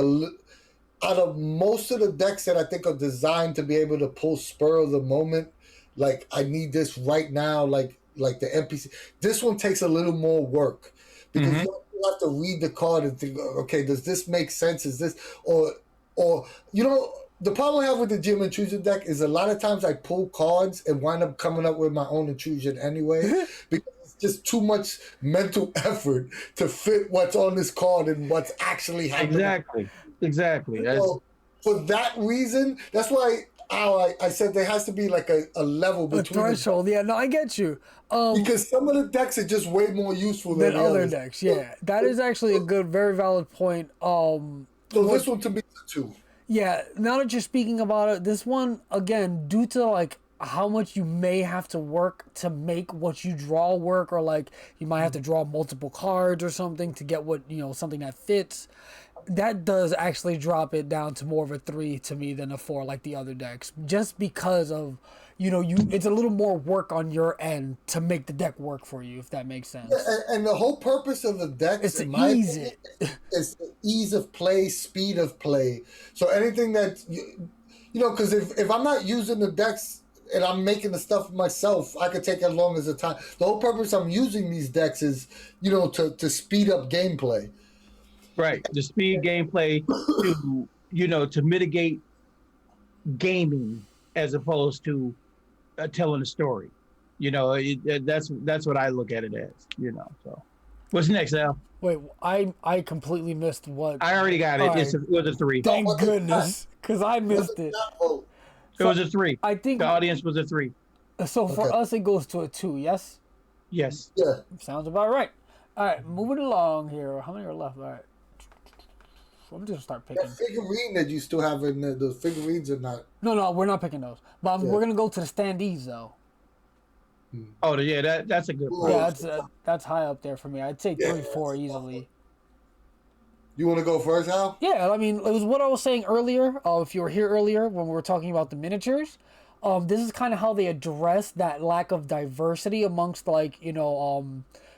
out of most of the decks that I think are designed to be able to pull spur of the moment. Like I need this right now. Like the NPC. This one takes a little more work because you have to read the card and think, okay, does this make sense? Is this or the problem I have with the GM Intrusion deck is a lot of times I pull cards and wind up coming up with my own intrusion anyway because it's just too much mental effort to fit what's on this card and what's actually happening. Exactly. So, for that reason, that's why I said there has to be like a level between a threshold. Yeah, no, I get you. Because some of the decks are just way more useful than other decks. Yeah, that is actually a good, very valid point. So this one to me is a 2. Yeah, now that you're speaking about it, this one, again, due to like how much you may have to work to make what you draw work, or like you might have to draw multiple cards or something to get something that fits, that does actually drop it down to more of a 3 to me than a 4 like the other decks, just because of it's a little more work on your end to make the deck work for you, if that makes sense. Yeah, and the whole purpose of the decks, It's to in my ease opinion, it. is the ease of play, speed of play. So anything that because if I'm not using the decks and I'm making the stuff myself, I could take as long as the time. The whole purpose I'm using these decks is to speed up gameplay. Right. The speed gameplay to mitigate gaming as opposed to telling a story. That's what I look at it as. So what's next, Al? Wait, I completely missed what. I already got it. All It was a 3. Thank goodness, because I missed it. It was a 3. I think the audience was a 3. So for us, it goes to a 2. Yes. Yes. Yeah. Sounds about right. All right, moving along here. How many are left? All right. I'm just gonna start picking. That figurine that you still have in there, the figurines are not. No, we're not picking those. But we're gonna go to the standees though. Oh yeah, that's a good one. Yeah, that's high up there for me. I'd say 3, 4 easily. You want to go first, Al? Yeah, I mean, it was what I was saying earlier. If you were here earlier when we were talking about the miniatures, this is kind of how they address that lack of diversity amongst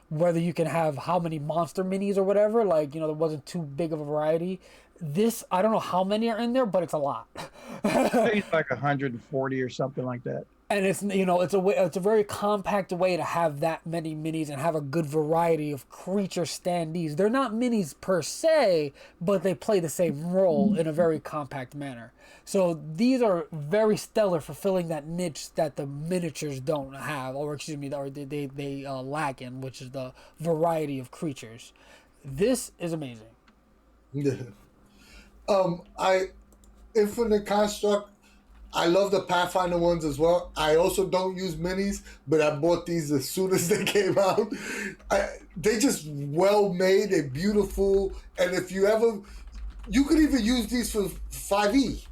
whether you can have how many monster minis or whatever. There wasn't too big of a variety. This, I don't know how many are in there, but it's a lot. I think it's like 140 or something like that. And it's it's a very compact way to have that many minis and have a good variety of creature standees. They're not minis per se, but they play the same role in a very compact manner. So these are very stellar for filling that niche that the miniatures don't have, or they lack in, which is the variety of creatures. This is amazing. Yeah. Infinite Construct. I love the Pathfinder ones as well. I also don't use minis, but I bought these as soon as they came out. They just well made, they're beautiful, and if you could even use these for 5e.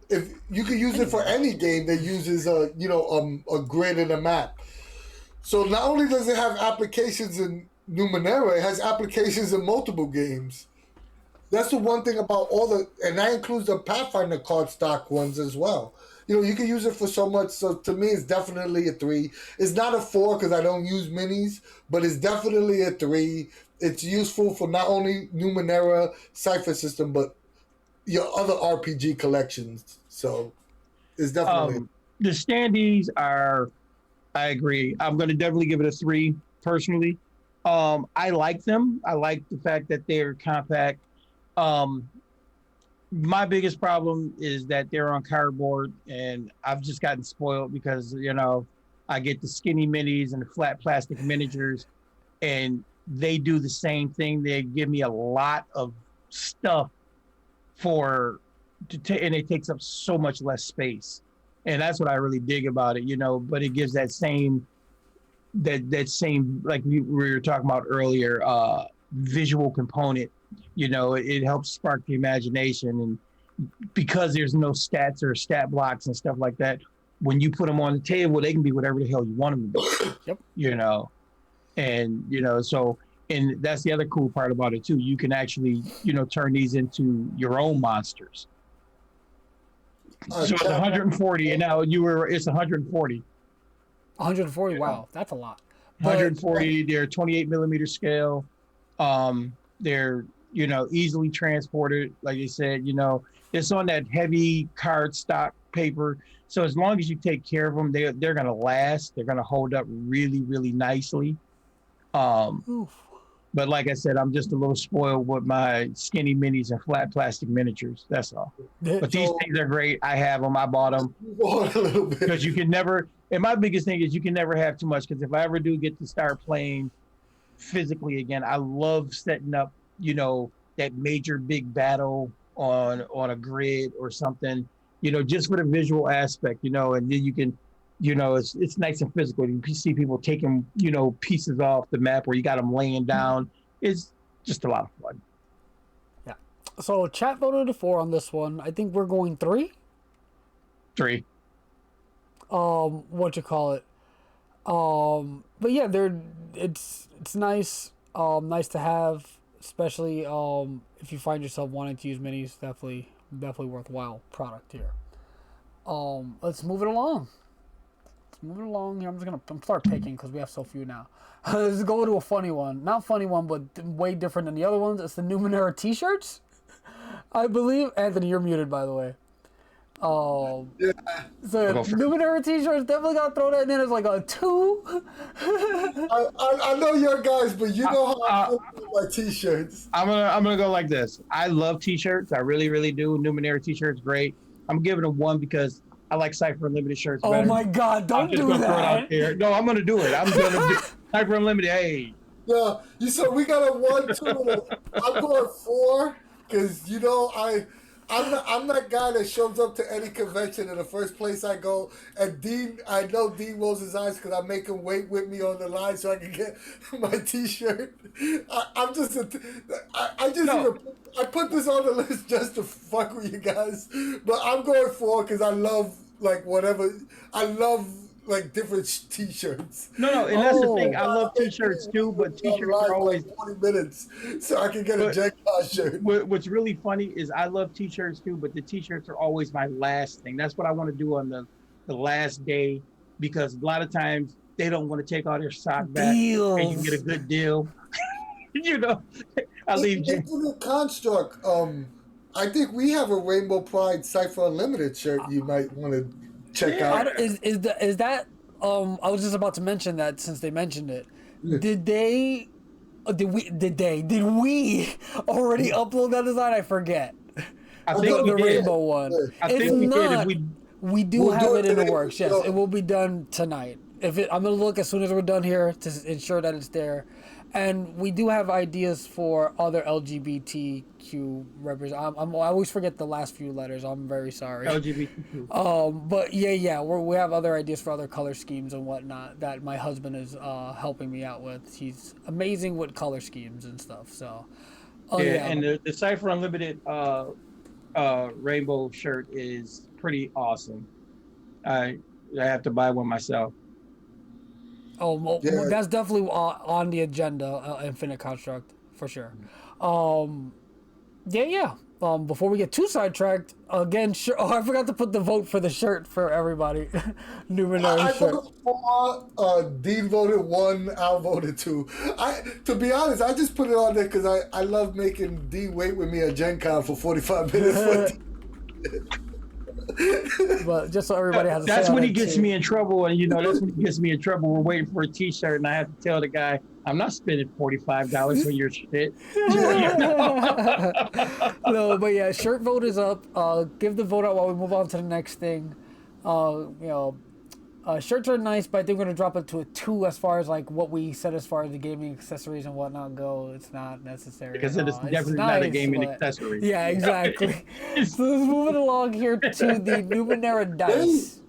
If you could use it for any game that uses a grid and a map. So not only does it have applications in Numenera, it has applications in multiple games. That's the one thing about and that includes the Pathfinder card stock ones as well. You can use it for so much. So to me, it's definitely a 3. It's not a 4 because I don't use minis, but it's definitely a 3. It's useful for not only Numenera Cipher system, but your other RPG collections. So it's definitely the standees are. I agree. I'm going to definitely give it a 3 personally. I like them. I like the fact that they're compact. My biggest problem is that they're on cardboard, and I've just gotten spoiled because I get the skinny minis and the flat plastic miniatures, and they do the same thing. They give me a lot of stuff and it takes up so much less space, and that's what I really dig about it. But it gives that same like we were talking about earlier, visual component. It helps spark the imagination, and because there's no stats or stat blocks and stuff like that, when you put them on the table, they can be whatever the hell you want them to be. Yep. And that's the other cool part about it too. You can actually, turn these into your own monsters. So it's 140, and now it's 140. 140. Wow, that's a lot. 140. They're 28 millimeter scale. They're easily transported, like you said. It's on that heavy card stock paper, so as long as you take care of them, they're gonna last. They're gonna hold up really, really nicely. But like I said, I'm just a little spoiled with my skinny minis and flat plastic miniatures. That's all. But these things are great. I have them. I bought them because you can never. And my biggest thing is you can never have too much, because if I ever do get to start playing physically again, I love setting up, that major big battle on a grid or something, just for the visual aspect, and then you can, it's nice and physical. You can see people taking, pieces off the map where you got them laying down. It's just a lot of fun. Yeah. So chat voted a 4 on this one. I think we're going 3. 3. What you call it? But yeah, it's nice. Nice to have, especially if you find yourself wanting to use minis. Definitely worthwhile product here. Let's move it along. Here. I'm gonna start picking because we have so few now. Let's go to a funny one. Not funny one, but way different than the other ones. It's the Numenera t-shirts, I believe. Anthony, you're muted, by the way. Yeah. So Numenera t-shirts, definitely gotta throw that in as like a 2. I know your guys, but you know how I feel about my t-shirts. I'm gonna go like this. I love t-shirts. I really, really do. Numenera t-shirts, great. I'm giving them 1 because I like Cypher Unlimited shirts better. Oh my God! Don't do that. No, I'm gonna do it. I'm gonna do Cypher Unlimited. Hey. Yeah, you said we got a 1, 2. I'm going 4 because you know I'm that guy that shows up to any convention and the first place I go, and I know Dean rolls his eyes because I make him wait with me on the line so I can get my t-shirt. I put this on the list just to fuck with you guys, but I'm going 4 because I love different t-shirts. No, and that's the thing. I love t-shirts too, but t-shirts are always 20 minutes so I can get a Jet Class shirt. What's really funny is I love t-shirts too, but the t-shirts are always my last thing. That's what I want to do on the last day, because a lot of times they don't want to take all their stock back Deals. and you get a good deal. You know, I leave you. Infinite Construct. I think we have a Rainbow Pride Cypher Unlimited shirt you might want to check out. Is that I was just about to mention that since they mentioned it. Yeah. Did we already upload that design? I forget. I think the we did. rainbow one. I think if we not, did. we do We'll have do it it in the today. works. Yes, it will be done tonight. I'm gonna look as soon as we're done here to ensure that it's there. And we do have ideas for other LGBTQ representatives. I always forget the last few letters. I'm very sorry. LGBTQ. But yeah, we have other ideas for other color schemes and whatnot that my husband is helping me out with. He's amazing with color schemes and stuff. So, And the Cypher Unlimited rainbow shirt is pretty awesome. I have to buy one myself. Oh, well, that's definitely on the agenda. Infinite Construct for sure. Before we get too sidetracked, again, I forgot to put the vote for the shirt for everybody. Numenera shirt. I voted 4. Dean voted 1. Al voted 2. To be honest, I just put it on there because I love making Dean wait with me at Gen Con for 45 minutes. But just so everybody has. That's when he gets me in trouble, and that's when he gets me in trouble. We're waiting for a T-shirt, and I have to tell the guy, "I'm not spending $45 on your shit." No, but yeah, shirt vote is up. Give the vote out while we move on to the next thing. Shirts are nice, but I think we're gonna drop it to a 2 as far as like what we said as far as the gaming accessories and whatnot go. It's not necessary because it is definitely not a gaming accessory. Yeah, exactly. So let's move it along here to the Numenera dice.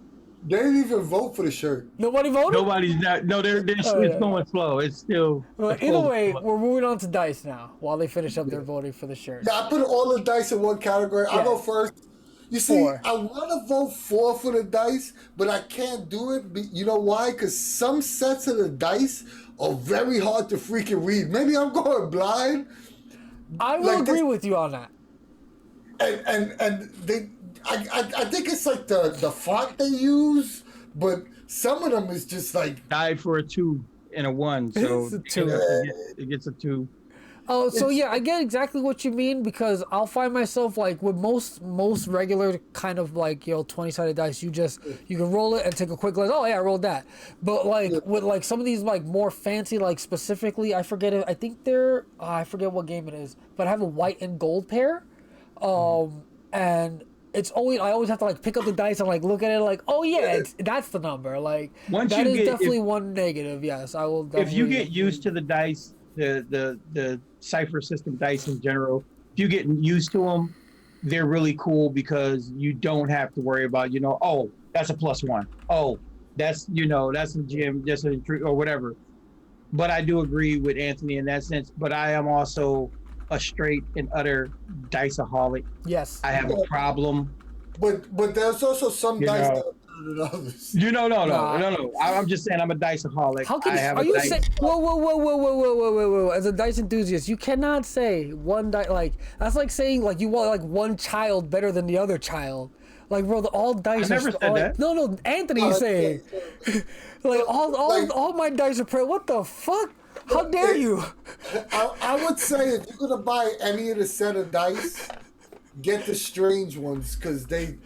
They didn't even vote for the shirt. Nobody voted? Nobody's not. No, it's going slow. It's still. Well, either way, we're moving on to dice now while they finish up their voting for the shirt. Yeah, I put all the dice in one category. I'll go first. You see, 4. I want to vote 4 for the dice, but I can't do it. You know why? Because some sets of the dice are very hard to freaking read. Maybe I'm going blind. I will agree with you on that. And I think it's like the font they use, but some of them is just like died for a 2 and a 1, so It's a 2. It gets a 2. Oh, so yeah, I get exactly what you mean, because I'll find myself like with most regular kind of like 20-sided dice, you can roll it and take a quick glance. Oh yeah, I rolled that. But like with like some of these like more fancy, like specifically, I forget it. I think I forget what game it is, but I have a white and gold pair, and I always have to like pick up the dice and like look at it like, oh yeah, that's the number. Like that is definitely one negative. Yes, I will. If you get used to the dice, the Cipher system dice in general, if you get used to them, they're really cool because you don't have to worry about, oh, that's a +1. Oh, that's a gem, just a or whatever. But I do agree with Anthony in that sense. But I am also a straight and utter diceaholic. Yes. I have a problem. But there's also some dice that are better than others. No. I'm just saying I'm a diceaholic. How can you say? Whoa! As a dice enthusiast, you cannot say one dice. Like that's like saying like you want like one child better than the other child. Like, bro, all dice I never said that. No, Anthony's saying. Like, all my dice are what the fuck? How dare you? I would say if you're gonna buy any of the set of dice, get the strange ones because they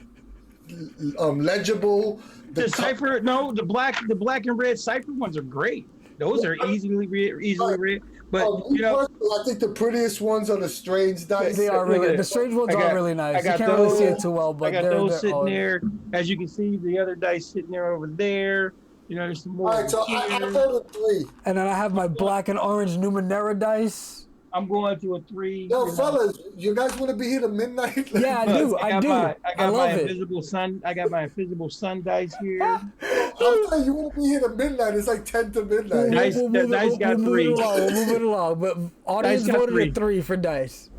legible. The Cipher, no, the black and red Cipher ones are great. Those are easily read. But I think the prettiest ones are the strange dice. They are really. The strange ones are really nice. You can't really see it too well, but I got those sitting there. As you can see, the other dice sitting there over there. You know, there's some more. All right, so I voted 3. And then I have my black and orange Numenera dice. I'm going to a 3. Yo, fellas, you guys want to be here to midnight? Yeah, I do. I got my invisible sun. I got my invisible sun dice here. I'm telling you, want to be here to midnight. It's like 10 to midnight. Dice got 3. We'll move it along. But audience voted a 3 for dice.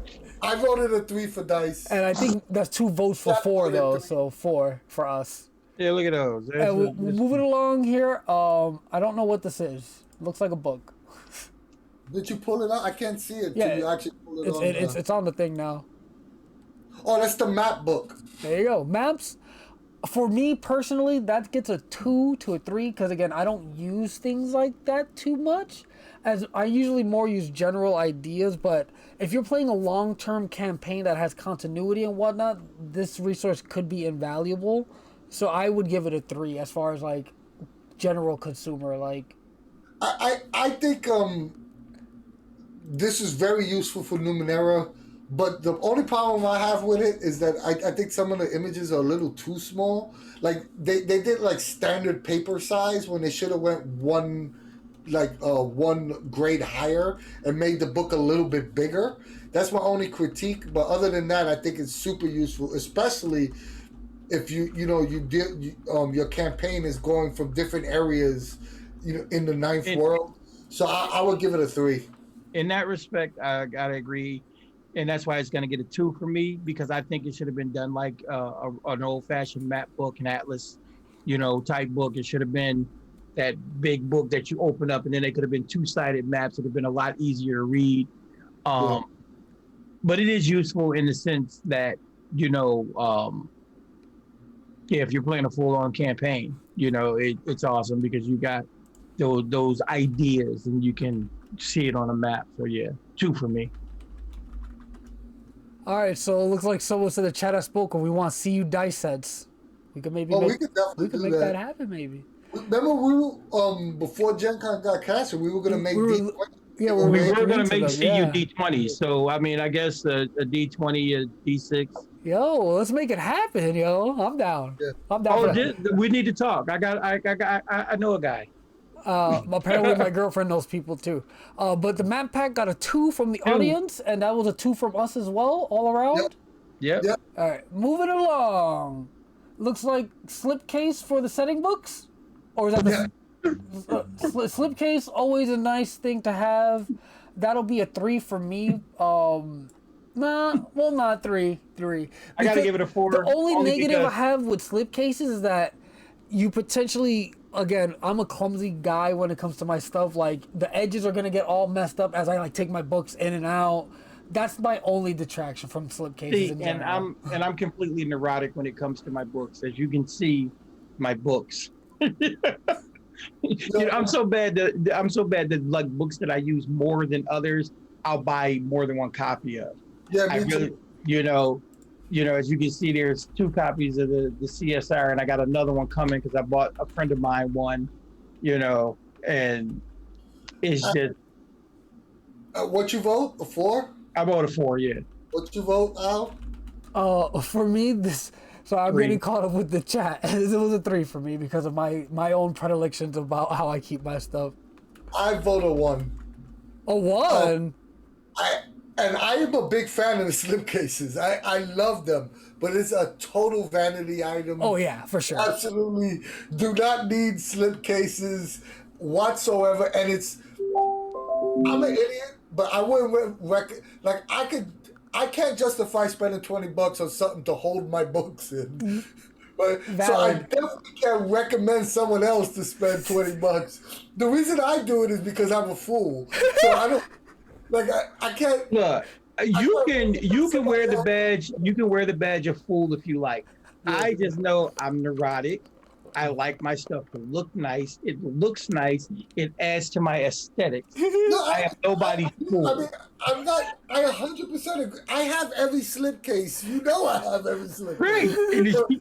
I voted a 3 for dice. And I think that's 2 votes for 4 though. So 4 for us. Yeah, look at those. We'll move it along here. I don't know what this is. Looks like a book. Did you pull it out? I can't see it. Yeah, you actually pull it it's on the thing now. Oh, that's the map book. There you go. Maps. For me personally, that gets a 2 to a 3 because again, I don't use things like that too much. As I usually more use general ideas, but if you're playing a long-term campaign that has continuity and whatnot, this resource could be invaluable. So I would give it a 3 as far as like general consumer. Like, I think this is very useful for Numenera, but the only problem I have with it is that I think some of the images are a little too small. Like they did like standard paper size when they should have went one grade higher and made the book a little bit bigger. That's my only critique. But other than that, I think it's super useful, especially if your campaign is going from different areas, in the ninth world. So I would give it a 3. In that respect, I gotta agree, and that's why it's gonna get a 2 for me because I think it should have been done like an old-fashioned map book, an atlas, type book. It should have been that big book that you open up, and then they could have been 2-sided maps. It would have been a lot easier to read. But it is useful in the sense that if you're playing a full-on campaign, it's awesome because you got those ideas and you can see it on a map. So yeah, 2 for me. All right, so it looks like someone said the chat has spoken. We want CU dice sets. We could maybe we could make that happen. Maybe. Remember, we were before Gen Con got canceled, we were gonna make D20. Yeah, we were gonna make CU D20. So I mean, I guess a D20, a D6. Yo, let's make it happen, yo. I'm down. Yeah. I'm down. We need to talk. I know a guy. Apparently my girlfriend knows people too. But the map pack got a 2 from the audience, and that was a 2 from us as well, all around. Yep. All right, moving along. Looks like slipcase for the setting books, or is that the slipcase? Always a nice thing to have. That'll be a 3 for me. Not 3. I gotta give it a 4. The only negative I have with slipcases is that you potentially, again, I'm a clumsy guy when it comes to my stuff. Like the edges are gonna get all messed up as I take my books in and out. That's my only detraction from slipcases. I'm completely neurotic when it comes to my books, as you can see, my books. I'm so bad that like books that I use more than others, I'll buy more than one copy of. Yeah, me too. As you can see, there's 2 copies of the CSR, and I got another one coming because I bought a friend of mine one, and it's just. What you vote? A 4? I voted 4, yeah. What you vote, Al? For me, so I'm getting caught up with the chat. It was a 3 for me because of my own predilections about how I keep my stuff. I vote a 1. A 1? I am a big fan of the slipcases. I love them, but it's a total vanity item. Oh yeah, for sure. Absolutely, do not need slipcases whatsoever. And I'm an idiot, but I wouldn't I can't justify spending $20 on something to hold my books in. But so I definitely can't recommend someone else to spend $20. The reason I do it is because I'm a fool. So I don't. I can't. Look, you can wear the badge. You can wear the badge of fool if you like. I just know I'm neurotic. I like my stuff to look nice. It looks nice. It adds to my aesthetics. No, I am nobody's I fool. mean, I'm not. I 100% agree. I have every slipcase. You know, I have every slipcase. Right. And it's-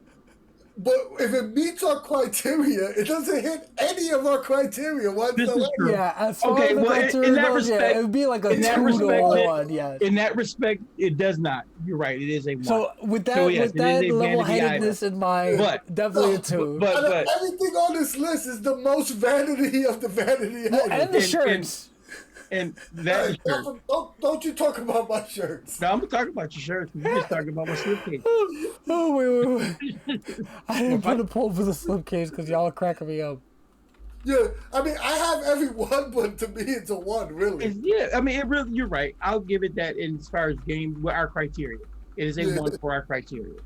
But if it meets our criteria, it doesn't hit any of our criteria whatsoever. true. Yeah, as far Okay, as the well, criteria in that goes, yeah, respect- it would be like a in that 2 to respect, 1, yes. in that respect, it does not. You're right. It is a 1. So with that, So, yes, with it is that a vanity level-headedness in mind, But- definitely a 2. but Everything on this list is the most vanity of the vanity Well, items. and the shirts. and that Hey, shirt. don't you talk about my shirts. No, I'm gonna talk about your shirts. We're just talking about my slipcase. Oh, wait. I didn't put a poll for the slipcase because y'all are cracking me up. Yeah, I mean, I have every one, but to me, it's a 1, really. Yeah, I mean, it really. You're right. I'll give it that. In as far as game, with our criteria, it is a 1 for our criteria.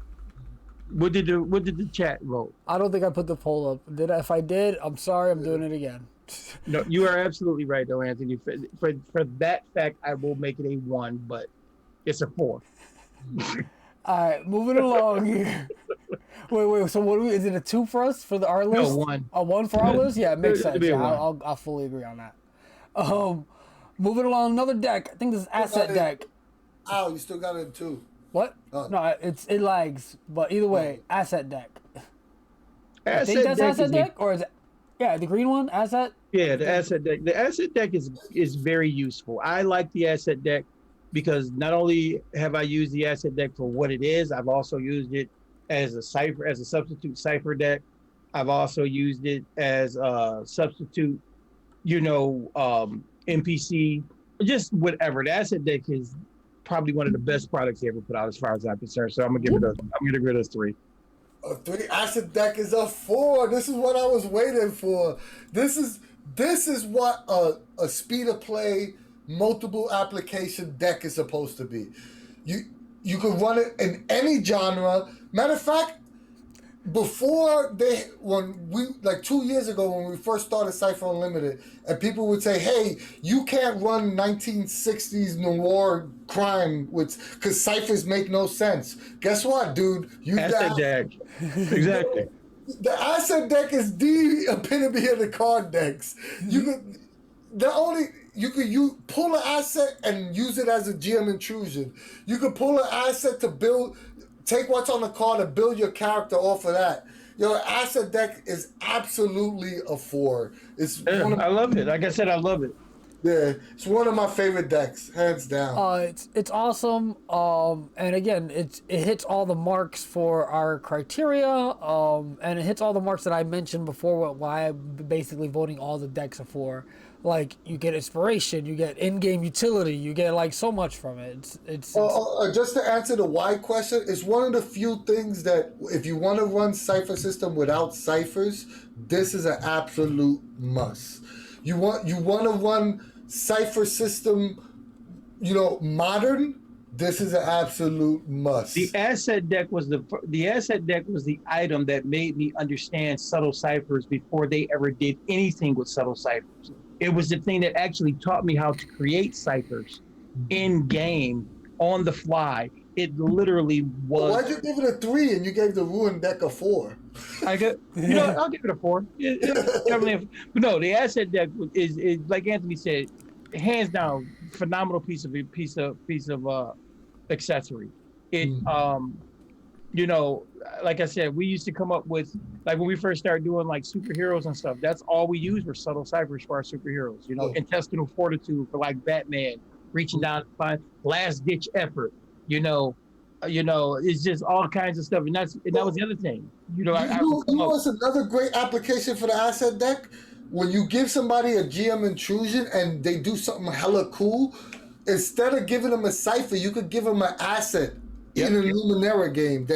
What did the chat vote? I don't think I put the poll up. If I did, I'm sorry. I'm doing it again. No, you are absolutely right, though, Anthony. For that fact, I will make it a 1, but it's a 4. All right, moving along here. Wait. So what? Is it a 2 for us for our list? No, 1. A 1 for our list? Yeah, it makes It'll sense. be a Yeah, 1. I'll fully agree on that. Moving along, another deck. I think this is asset deck. Ow, you still got it in 2. What? Oh. No, it lags. But either way, asset deck. I think that's deck asset is deck, or is it? Yeah, the green one, asset. Yeah, the asset deck. The asset deck is very useful. I like the asset deck because not only have I used the asset deck for what it is, I've also used it as a cipher, as a substitute cipher deck. I've also used it as a substitute, NPC, just whatever. The asset deck is probably one of the best products they ever put out, as far as I'm concerned. So I'm gonna give it a 3. A 3 asset deck is a 4. This is what I was waiting for. This is what a speed of play multiple application deck is supposed to be. You can run it in any genre. Matter of fact, when we 2 years ago when we first started Cypher Unlimited, and people would say, "Hey, you can't run 1960s noir crime because ciphers make no sense." Guess what, dude? Asset deck. Exactly. The asset deck is the epitome of the card decks. You pull an asset and use it as a GM intrusion. You could pull an asset to take what's on the card and build your character off of that. Your asset deck is absolutely a 4. I love it. Like I said, I love it. Yeah, it's one of my favorite decks, hands down. It's awesome. And again, it hits all the marks for our criteria. And it hits all the marks that I mentioned before. Why I'm basically voting all the decks are for. Like, you get inspiration, you get in-game utility, you get so much from it. It's just to answer the why question, it's one of the few things that if you want to run Cypher system without ciphers, this is an absolute must. You want to run Cypher system, modern. This is an absolute must. The asset deck was the item that made me understand subtle ciphers before they ever did anything with subtle ciphers. It was the thing that actually taught me how to create ciphers in game on the fly. It literally was. Why'd you give it a 3 and you gave the ruined deck a 4? I'll give it a 4. Definitely. But no, the asset deck is like Anthony said, hands down, phenomenal piece of accessory. It like I said, we used to come up with, when we first started doing superheroes and stuff, that's all we used were subtle ciphers for our superheroes. Intestinal fortitude for Batman, reaching down to find last ditch effort. It's just all kinds of stuff, and that was the other thing. What's another great application for the asset deck? When you give somebody a GM intrusion and they do something hella cool, instead of giving them a cipher, you could give them an asset in a Numenera game.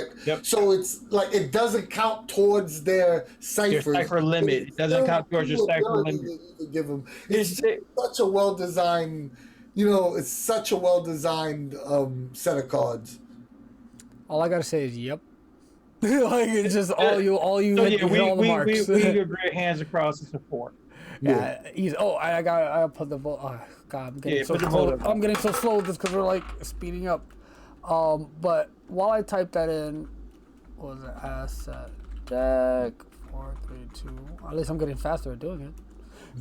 So it's it doesn't count towards their ciphers. Your cipher limit. It doesn't count towards your cipher limit. You could give them. It's such a well designed. It's such a well designed set of cards. All I gotta say is yep. It's just all you hit all the marks. We agree, hands across. It's a 4. Yeah. I gotta put the vote. Oh God, I'm getting so slow. I'm getting so slow just because we're speeding up. But while I type that in, what was it? Asset deck. 4, 3, 2. At least I'm getting faster at doing it.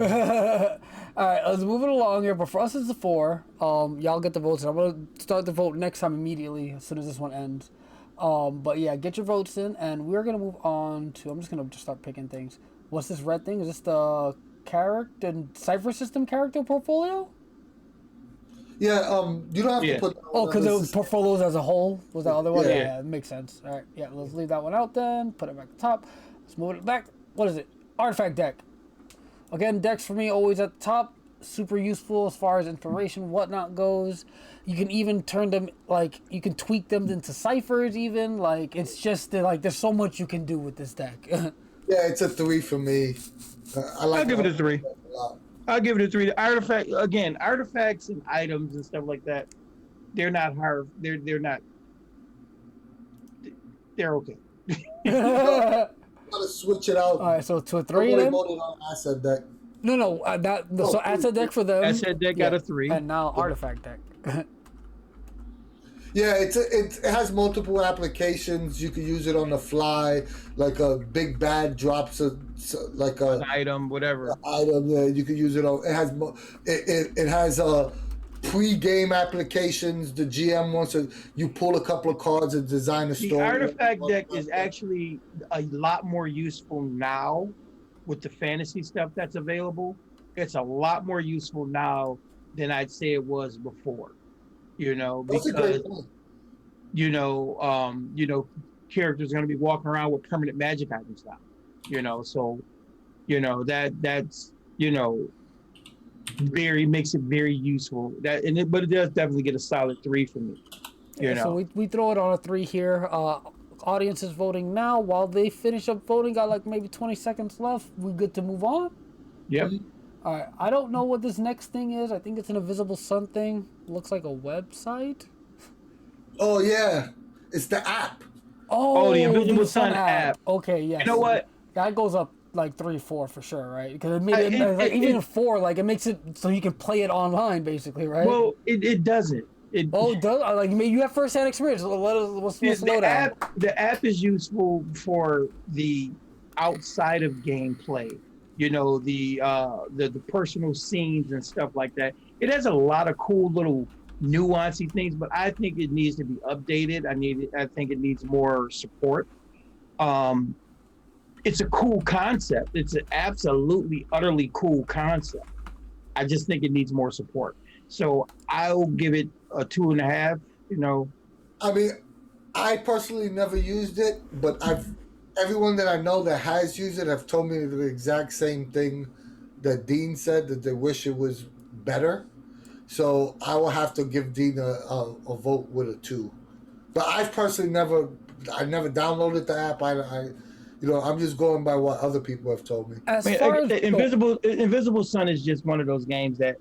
All right, let's move it along here. But for us, it's the 4. Y'all get the votes. I'm gonna start the vote next time immediately as soon as this one ends. But yeah, get your votes in, and we're gonna move on to. I'm just gonna start picking things. What's this red thing? Is this the character and Cypher system character portfolio? Yeah, you don't have to put. Oh, because it was portfolios as a whole was the other one. Yeah. Yeah, it makes sense. All right, yeah, let's leave that one out then. Put it back at the top. Let's move it back. What is it? Artifact deck. Again, decks for me always at the top. Super useful as far as inspiration, whatnot goes. You can even turn them, like, you can tweak them into ciphers even. Like, it's just, like, there's so much you can do with this deck. Yeah, it's a 3 for me. I'll give it a 3. I'll give it a 3. The artifacts and items and stuff like that, they're not hard. They're not. They're okay. Gotta switch it out. All right, so to a 3 Nobody then? voted on asset deck. No, so asset deck for them. Asset deck got a 3. And now artifact deck. Yeah, it has multiple applications. You can use it on the fly, like a big bad drops like an item, whatever. Item. Yeah, you can use it on. It has pre-game applications. The GM wants to you pull a couple of cards and design a story. The artifact deck is actually a lot more useful now with the fantasy stuff that's available. It's a lot more useful now than I'd say it was before. Because characters are going to be walking around with permanent magic items now. So that's very makes it very useful. But it does definitely get a solid 3 for me. So we throw it on a 3 here. Audience is voting now. While they finish up voting, got like maybe 20 seconds left. We good to move on? Yep. All right. I don't know what this next thing is. I think it's an Invisible Sun thing. Looks like a website. Oh yeah, it's the app. Oh, the Invisible Sun app. Okay, yes. You know what? That goes up like 3, 4 for sure, right? Because even a 4, like it makes it so you can play it online, basically, right? Well, it doesn't. It does. Like you have first-hand experience. Let's slow down. The app is useful for the outside of gameplay. The personal scenes and stuff like that. It has a lot of cool little nuancy things, but I think it needs to be updated. I think it needs more support. It's a cool concept. It's an absolutely, utterly cool concept. I just think it needs more support. So I'll give it a 2.5. I mean, I personally never used it, but everyone that I know that has used it have told me the exact same thing that Dean said, that they wish it was better. So I will have to give Dean a vote with a 2. But I've personally never downloaded the app. I'm just going by what other people have told me. Invisible Sun is just one of those games that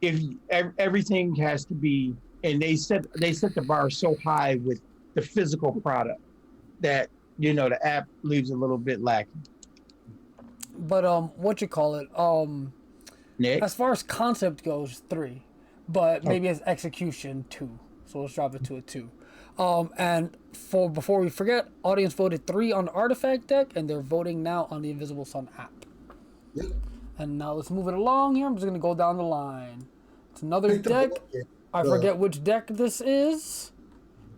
if everything has to be, and they set the bar so high with the physical product that the app leaves a little bit lacking. But Nick? As far as concept goes, 3, but maybe as execution 2. So let's drop it to a 2. And before we forget, audience voted 3 on the artifact deck, and they're voting now on the Invisible Sun app. Yep. And now let's move it along here. I'm just gonna go down the line. It's another deck. I forget which deck this is.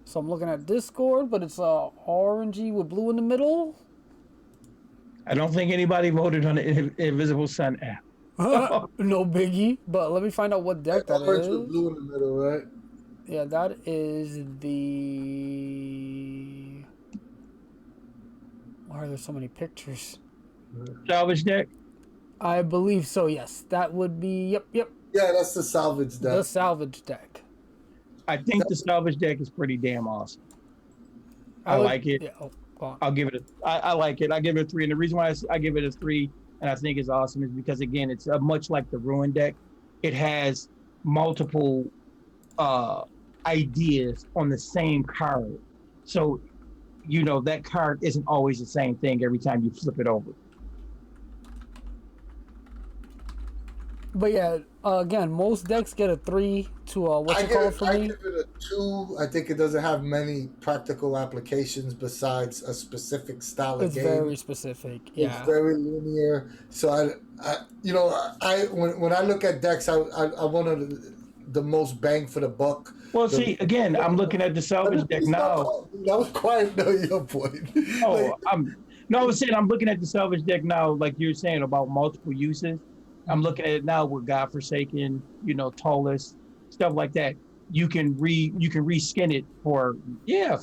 So I'm looking at Discord, but it's orangey with blue in the middle. I don't think anybody voted on the Invisible Sun app. No biggie, but let me find out what deck that is. With blue in the middle, right? Yeah, that is the. Why are there so many pictures? Salvage deck? I believe so, yes. That would be, yep. Yeah, that's the salvage deck. The salvage deck. I think the salvage deck is pretty damn awesome. I like it. Yeah, I'll give it I like it. I give it a 3. And the reason why I give it a 3 and I think it's awesome is because, again, it's much like the Ruin deck. It has multiple ideas on the same card. So, that card isn't always the same thing every time you flip it over. But yeah, again, most decks get a 3 to what you call it for I me. give it a 2. I think it doesn't have many practical applications besides a specific style of It's game. very specific. It's Yeah. very linear. So when I look at decks, I want the most bang for the buck. Well, see, again, I'm looking at the salvage deck now. That was quiet. No, your point. Oh, I was saying I'm looking at the salvage deck now, like you're saying about multiple uses. I'm looking at it now with Godforsaken, Tallest, stuff like that. You can reskin it for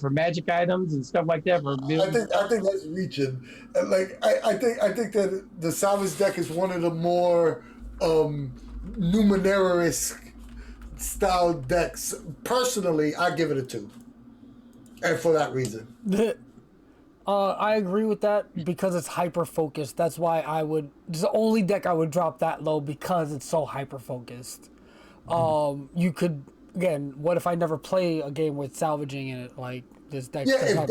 magic items and stuff like that. I think that's reaching. I think that the salvage deck is one of the more Numenera-esque style decks. Personally, I give it a 2, and for that reason. I agree with that because it's hyper focused. That's why it's the only deck I would drop that low because it's so hyper focused. You could, again, what if I never play a game with salvaging in it? Like this deck. Yeah,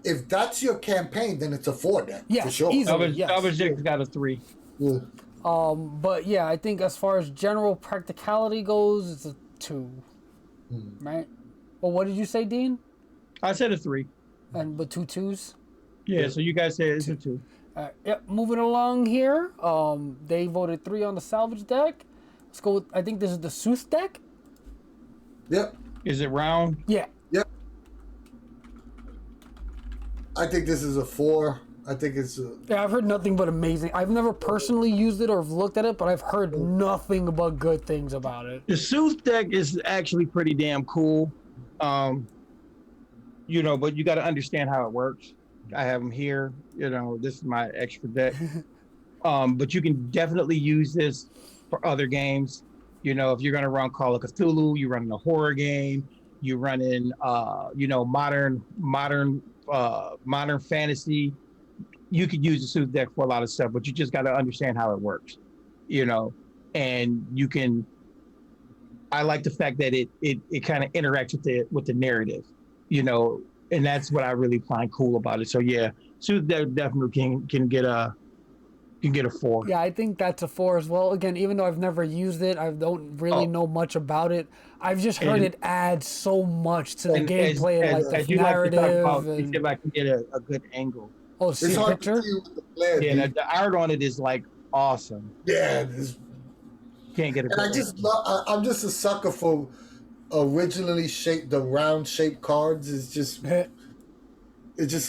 if that's your campaign, then it's a 4 deck. Yeah, for sure. easily. Salvage deck's got a 3. Yeah. But yeah, I think as far as general practicality goes, it's a 2. Right? Well, what did you say, Dean? I said a 3. But 2 2s? Yeah, so you guys said it's a 2. Yep, moving along here. They voted 3 on the salvage deck. Let's go with, I think this is the Sooth deck. Yep. Is it round? Yeah. Yep. I think this is a 4. I think it's Yeah, I've heard nothing but amazing. I've never personally used it or looked at it, but I've heard nothing but good things about it. The Sooth deck is actually pretty damn cool. But you got to understand how it works. I have them here. This is my extra deck. But you can definitely use this for other games. If you're going to run Call of Cthulhu, you're running a horror game, you're running, modern fantasy. You could use the Sooth deck for a lot of stuff, but you just got to understand how it works. And you can. I like the fact that it kind of interacts with the narrative. And that's what I really find cool about it. So yeah, Sooth definitely can get a 4. Yeah, I think that's a 4 as well. Again, even though I've never used it, I don't really know much about it. I've just heard it adds so much to the gameplay and like the narrative. If I can get a good angle. Oh, see a picture? Yeah, the art on it is like awesome. Yeah, can't get it. And I'm just a sucker for originally the round shaped cards. It just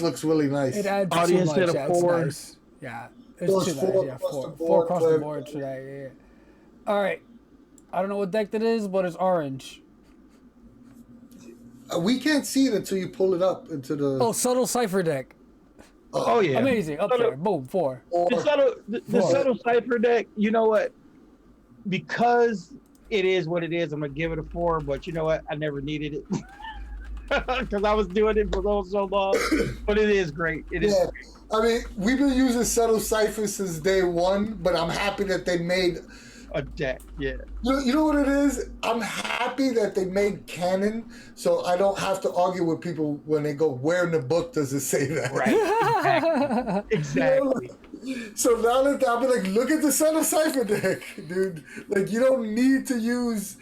looks really nice. It adds Audience too much. at a 4. Nice. Yeah, it's too nice. Yeah, 4 across the board today. Yeah. All right, I don't know what deck that is, but it's orange. We can't see it until you pull it up into the. Subtle Cypher deck. Oh yeah, amazing. Up there, boom, 4. The subtle Cipher deck. You know what? Because it is what it is, I'm gonna give it a 4. But you know what? I never needed it because I was doing it for so long. But it is great. It is. Yeah. Great. I mean, we've been using subtle Cypher since day 1, but I'm happy that they made a deck. Yeah. You know what it is? I'm happy that they made canon, so I don't have to argue with people when they go, "Where in the book does it say that?" Right. Exactly. So now that I'll be like, look at the subtle Cypher deck, dude. Like, you don't need to use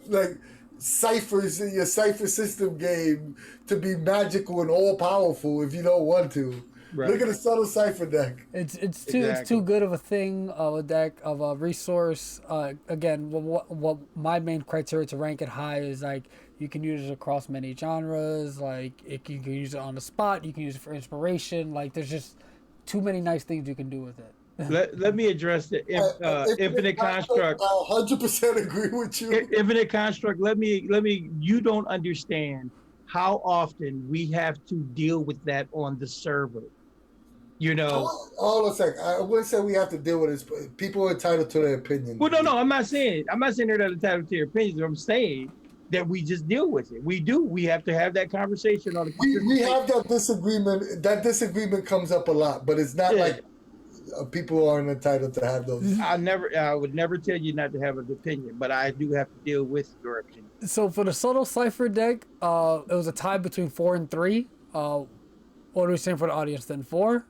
like ciphers in your Cipher system game to be magical and all powerful if you don't want to. Right. Look at the subtle Cipher deck. It's too good of a thing of a deck of a resource. Again, what my main criteria to rank it high is like you can use it across many genres. Like you can use it on the spot. You can use it for inspiration. Like there's just too many nice things you can do with it. Let me address the infinite construct. I 100% agree with you. Infinite construct. Let me. You don't understand how often we have to deal with that on the server. Hold on a second. I wouldn't say we have to deal with it, but people are entitled to their opinion. Well, no, I'm not saying they're not entitled to their opinions. I'm saying that we just deal with it. We do. We have to have that conversation on the. We have that disagreement. That disagreement comes up a lot, but it's not like people aren't entitled to have those. I would never tell you not to have an opinion, but I do have to deal with your opinion. So for the subtle Cipher deck, it was a tie between 4 and 3. What are we saying for the audience then? 4?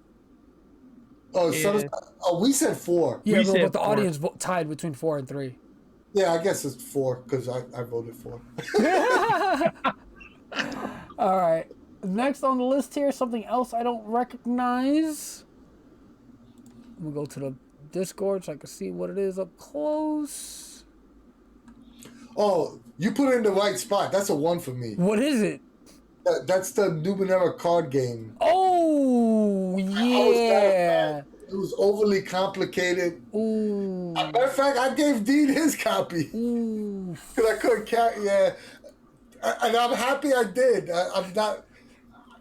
Oh, Yeah. we said 4. Yeah, We but said the 4. audience tied between 4 and 3. Yeah, I guess it's 4 because I voted 4. All right. Next on the list here, something else I don't recognize. I'm gonna go to the Discord so I can see what it is up close. Oh, you put it in the right spot. That's a 1 for me. What is it? That's the Numenera card game. Oh, I was not a yeah. fan. It was overly complicated. Ooh. Matter of fact, I gave Dean his copy Ooh. because I couldn't carry. Yeah, and I'm happy I did. I'm not.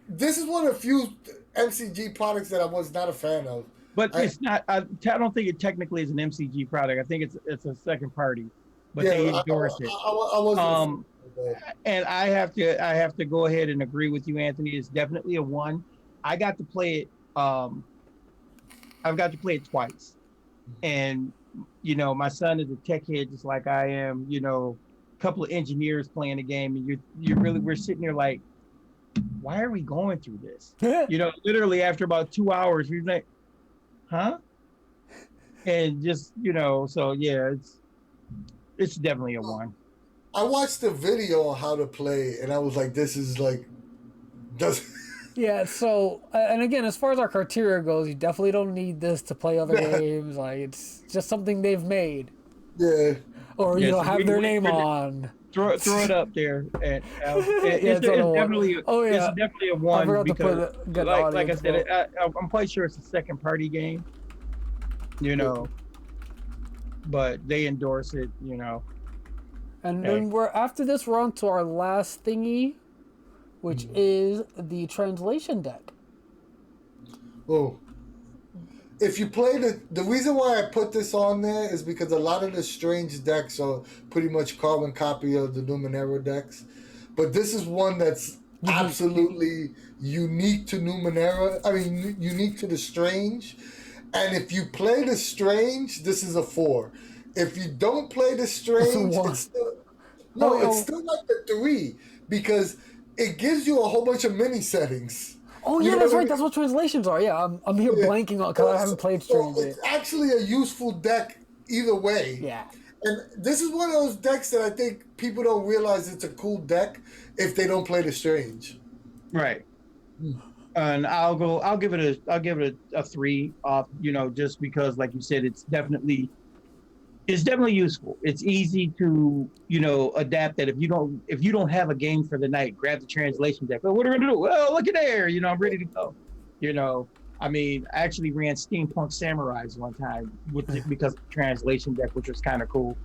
This is one of the few MCG products that I was not a fan of. But it's not. I don't think it technically is an MCG product. I think it's a second party, but they endorse it. I wasn't. And I have to go ahead and agree with you, Anthony. It's definitely a 1. I got to play it. I've got to play it twice, and my son is a tech head just like I am. A couple of engineers playing the game, and we're sitting there like, why are we going through this? Literally after about 2 hours, we're like, huh? And just so yeah, it's definitely a 1. I watched the video on how to play, and I was like, this is like, Yeah, so, and again, as far as our criteria goes, you definitely don't need this to play other games. Like, it's just something they've made. Yeah. Or, have their name on. Throw it up there. And, it's definitely a 1 because, like I said, I'm quite sure it's a second party game, but they endorse it, And then after this, we're on to our last thingy, which is the translation deck. Oh. If you play the reason why I put this on there is because a lot of the strange decks are pretty much carbon copy of the Numenera decks. But this is one that's absolutely unique to Numenera. I mean, unique to the strange. And if you play the strange, this is a 4. If you don't play the strange, it's still like a 3 because it gives you a whole bunch of mini settings. Oh yeah, that's right. That's what translations are. Yeah, I'm here blanking on because I haven't played Strange yet. It's actually a useful deck either way. Yeah. And this is one of those decks that I think people don't realize it's a cool deck if they don't play the Strange. Right. And I'll give it a 3 off, just because, like you said, it's definitely useful. It's easy to, adapt that. If you don't have a game for the night, grab the translation deck. Well, what are we gonna do? Well, look at there. I'm ready to go. I mean, I actually ran Steampunk Samurais one time because of the translation deck, which was kind of cool.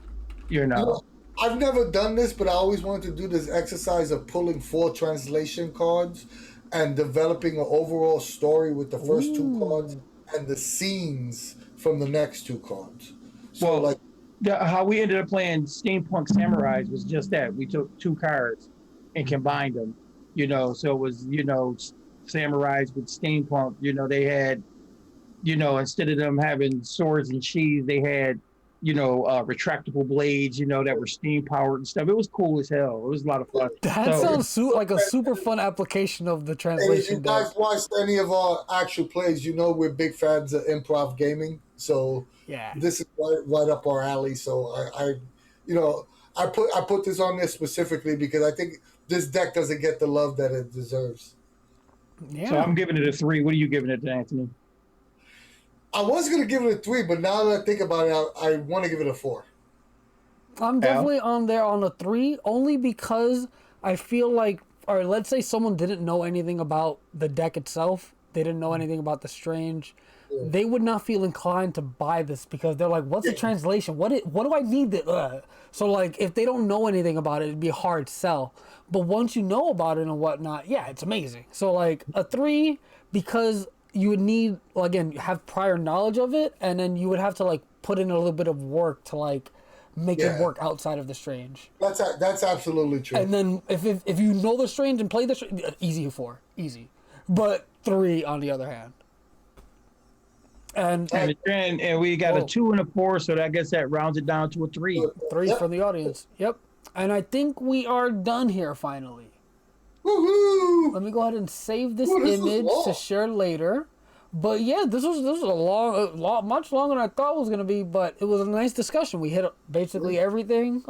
I've never done this, but I always wanted to do this exercise of pulling 4 translation cards and developing an overall story with the first 2 cards and the scenes from the next 2 cards. So, how we ended up playing Steampunk Samurais was just that. We took 2 cards and combined them, so it was, samurais with steampunk, they had, instead of them having swords and sheaths, they had, retractable blades, that were steam powered and stuff. It was cool as hell. It was a lot of fun. That sounds like a super fun application of the translation. If you guys watched any of our actual plays, we're big fans of improv gaming. So yeah, this is right up our alley. So I put this on there specifically because I think this deck doesn't get the love that it deserves. Yeah. So I'm giving it a 3. What are you giving it, Anthony? I was going to give it a 3, but now that I think about it, I want to give it a 4. I'm definitely on there on a 3, only because I feel like, or let's say someone didn't know anything about the deck itself. They didn't know anything about the Strange. Yeah. They would not feel inclined to buy this because they're like, what's the translation? What do I need to... So, if they don't know anything about it, it'd be a hard sell. But once you know about it and whatnot, yeah, it's amazing. So, a 3, because you would need, again, have prior knowledge of it, and then you would have to, put in a little bit of work to, make it work outside of the Strange. That's absolutely true. And then if you know the Strange and play the Strange, easy 4. Easy. But 3, on the other hand. And we got a 2 and a 4, so I guess that rounds it down to a 3. 3 for the audience. Yep. And I think we are done here finally. Woohoo! Let me go ahead and save this image to share later. But yeah, this was much longer than I thought it was gonna be. But it was a nice discussion. We hit basically everything.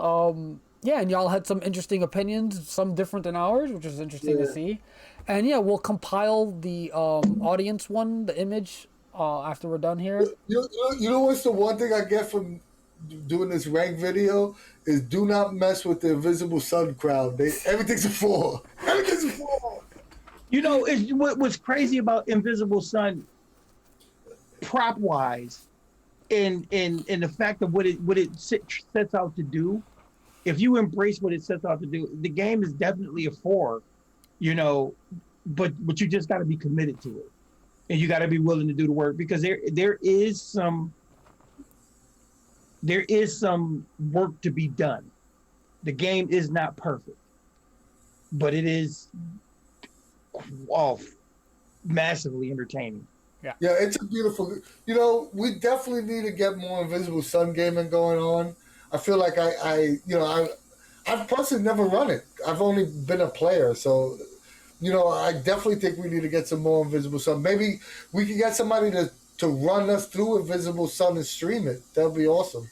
Yeah, and y'all had some interesting opinions, some different than ours, which is interesting to see. And yeah, we'll compile the audience one, the image, after we're done here. You know what's the one thing I get from doing this rank video is do not mess with the Invisible Sun crowd. Everything's a 4. Everything's a 4. You know, what's crazy about Invisible Sun, prop wise, and the fact of what it sets out to do. If you embrace what it sets out to do, the game is definitely a 4. You know, but you just got to be committed to it, and you got to be willing to do the work, because there is some work to be done. The game is not perfect, but it is massively entertaining. Yeah, it's a beautiful. You know, we definitely need to get more Invisible Sun gaming going on. I feel like I've personally never run it. I've only been a player, so I definitely think we need to get some more Invisible Sun. Maybe we could get somebody to run us through Invisible Sun and stream it. That'd be awesome.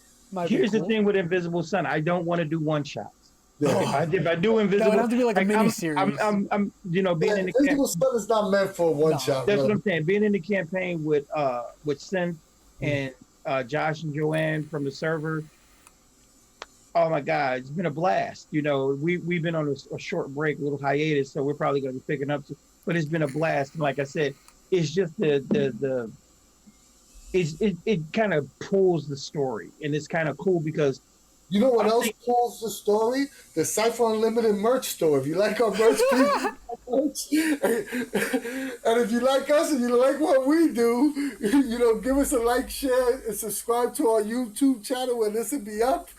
Here's the thing with Invisible Sun. I don't want to do one shots. Yeah. If I do Invisible, that would have to be like a mini series. I'm being in the Invisible Sun is not meant for one shot. That's what I'm saying. Being in the campaign with Sin and Josh and Joanne from the server. Oh my God, it's been a blast. We've been on a short break, a little hiatus, so we're probably going to be picking up. But it's been a blast. And like I said, it's just it kind of pulls the story, and it's kind of cool because. You know what else pulls the story? The Cypher Unlimited merch store. If you like our merch, please. And if you like us and you like what we do, give us a like, share, and subscribe to our YouTube channel where this will be up.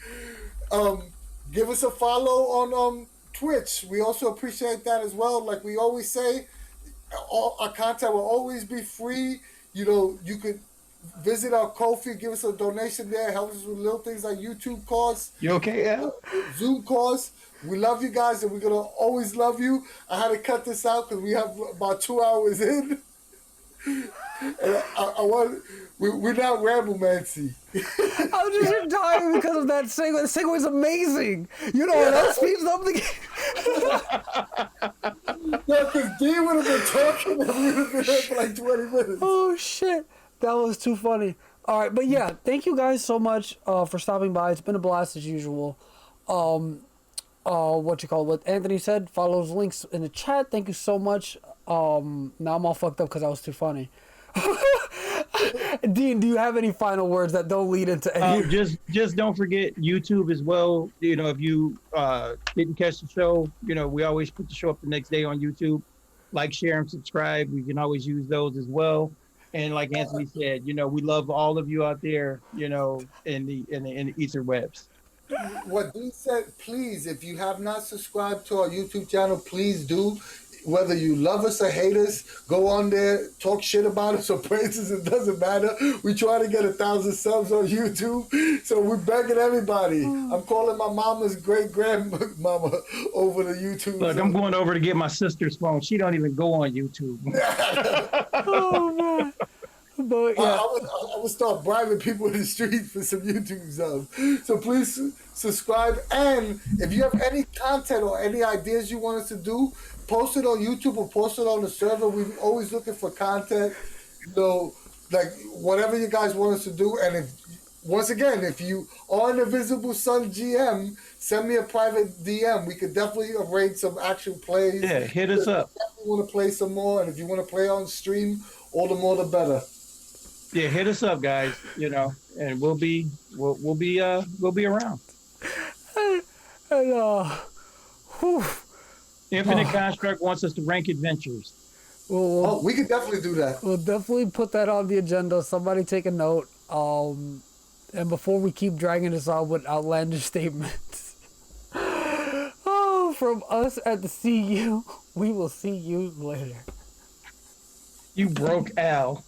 Give us a follow on Twitch. We also appreciate that as well. Like we always say, all our content will always be free. You could visit our Ko-fi, give us a donation there. Help us with little things like YouTube costs. You okay, Al? Zoom costs. We love you guys, and we're going to always love you. I had to cut this out because we have about 2 hours in. And we're not Ramblemancy. I'm just dying because of that segue. The segue is amazing. That speeds up the game. Yeah, because Dean would have been talking and we would have been here for like 20 minutes. Oh, shit. That was too funny. All right, but yeah, thank you guys so much for stopping by. It's been a blast as usual. What Anthony said, follow those links in the chat. Thank you so much. Now I'm all fucked up because I was too funny. Dean, do you have any final words that don't lead into any? Just don't forget YouTube as well. If you didn't catch the show, we always put the show up the next day on YouTube. Like, share, and subscribe. We can always use those as well. And like Anthony said, we love all of you out there, in the ether webs. What Dean said, please, if you have not subscribed to our YouTube channel, please do. Whether you love us or hate us, go on there, talk shit about us or praise us, it doesn't matter. We try to get 1,000 subs on YouTube, so we're begging everybody. I'm calling my mama's great-grandmama over to YouTube. Look, I'm going over to get my sister's phone. She don't even go on YouTube. Oh, man. But, yeah. I would start bribing people in the street for some YouTube subs. So please subscribe. And if you have any content or any ideas you want us to do, post it on YouTube or post it on the server. We're always looking for content. Like whatever you guys want us to do. And if you are an Invisible Sun GM, send me a private DM. We could definitely arrange some action plays. Yeah, hit us up. If you want to play some more, and if you want to play on stream, all the more the better. Yeah, hit us up, guys. And we'll be around. And Infinite Construct wants us to rank adventures. We could definitely do that. We'll definitely put that on the agenda. Somebody take a note. And before we keep dragging this on with outlandish statements, from us at the CU, we will see you later. You broke Al.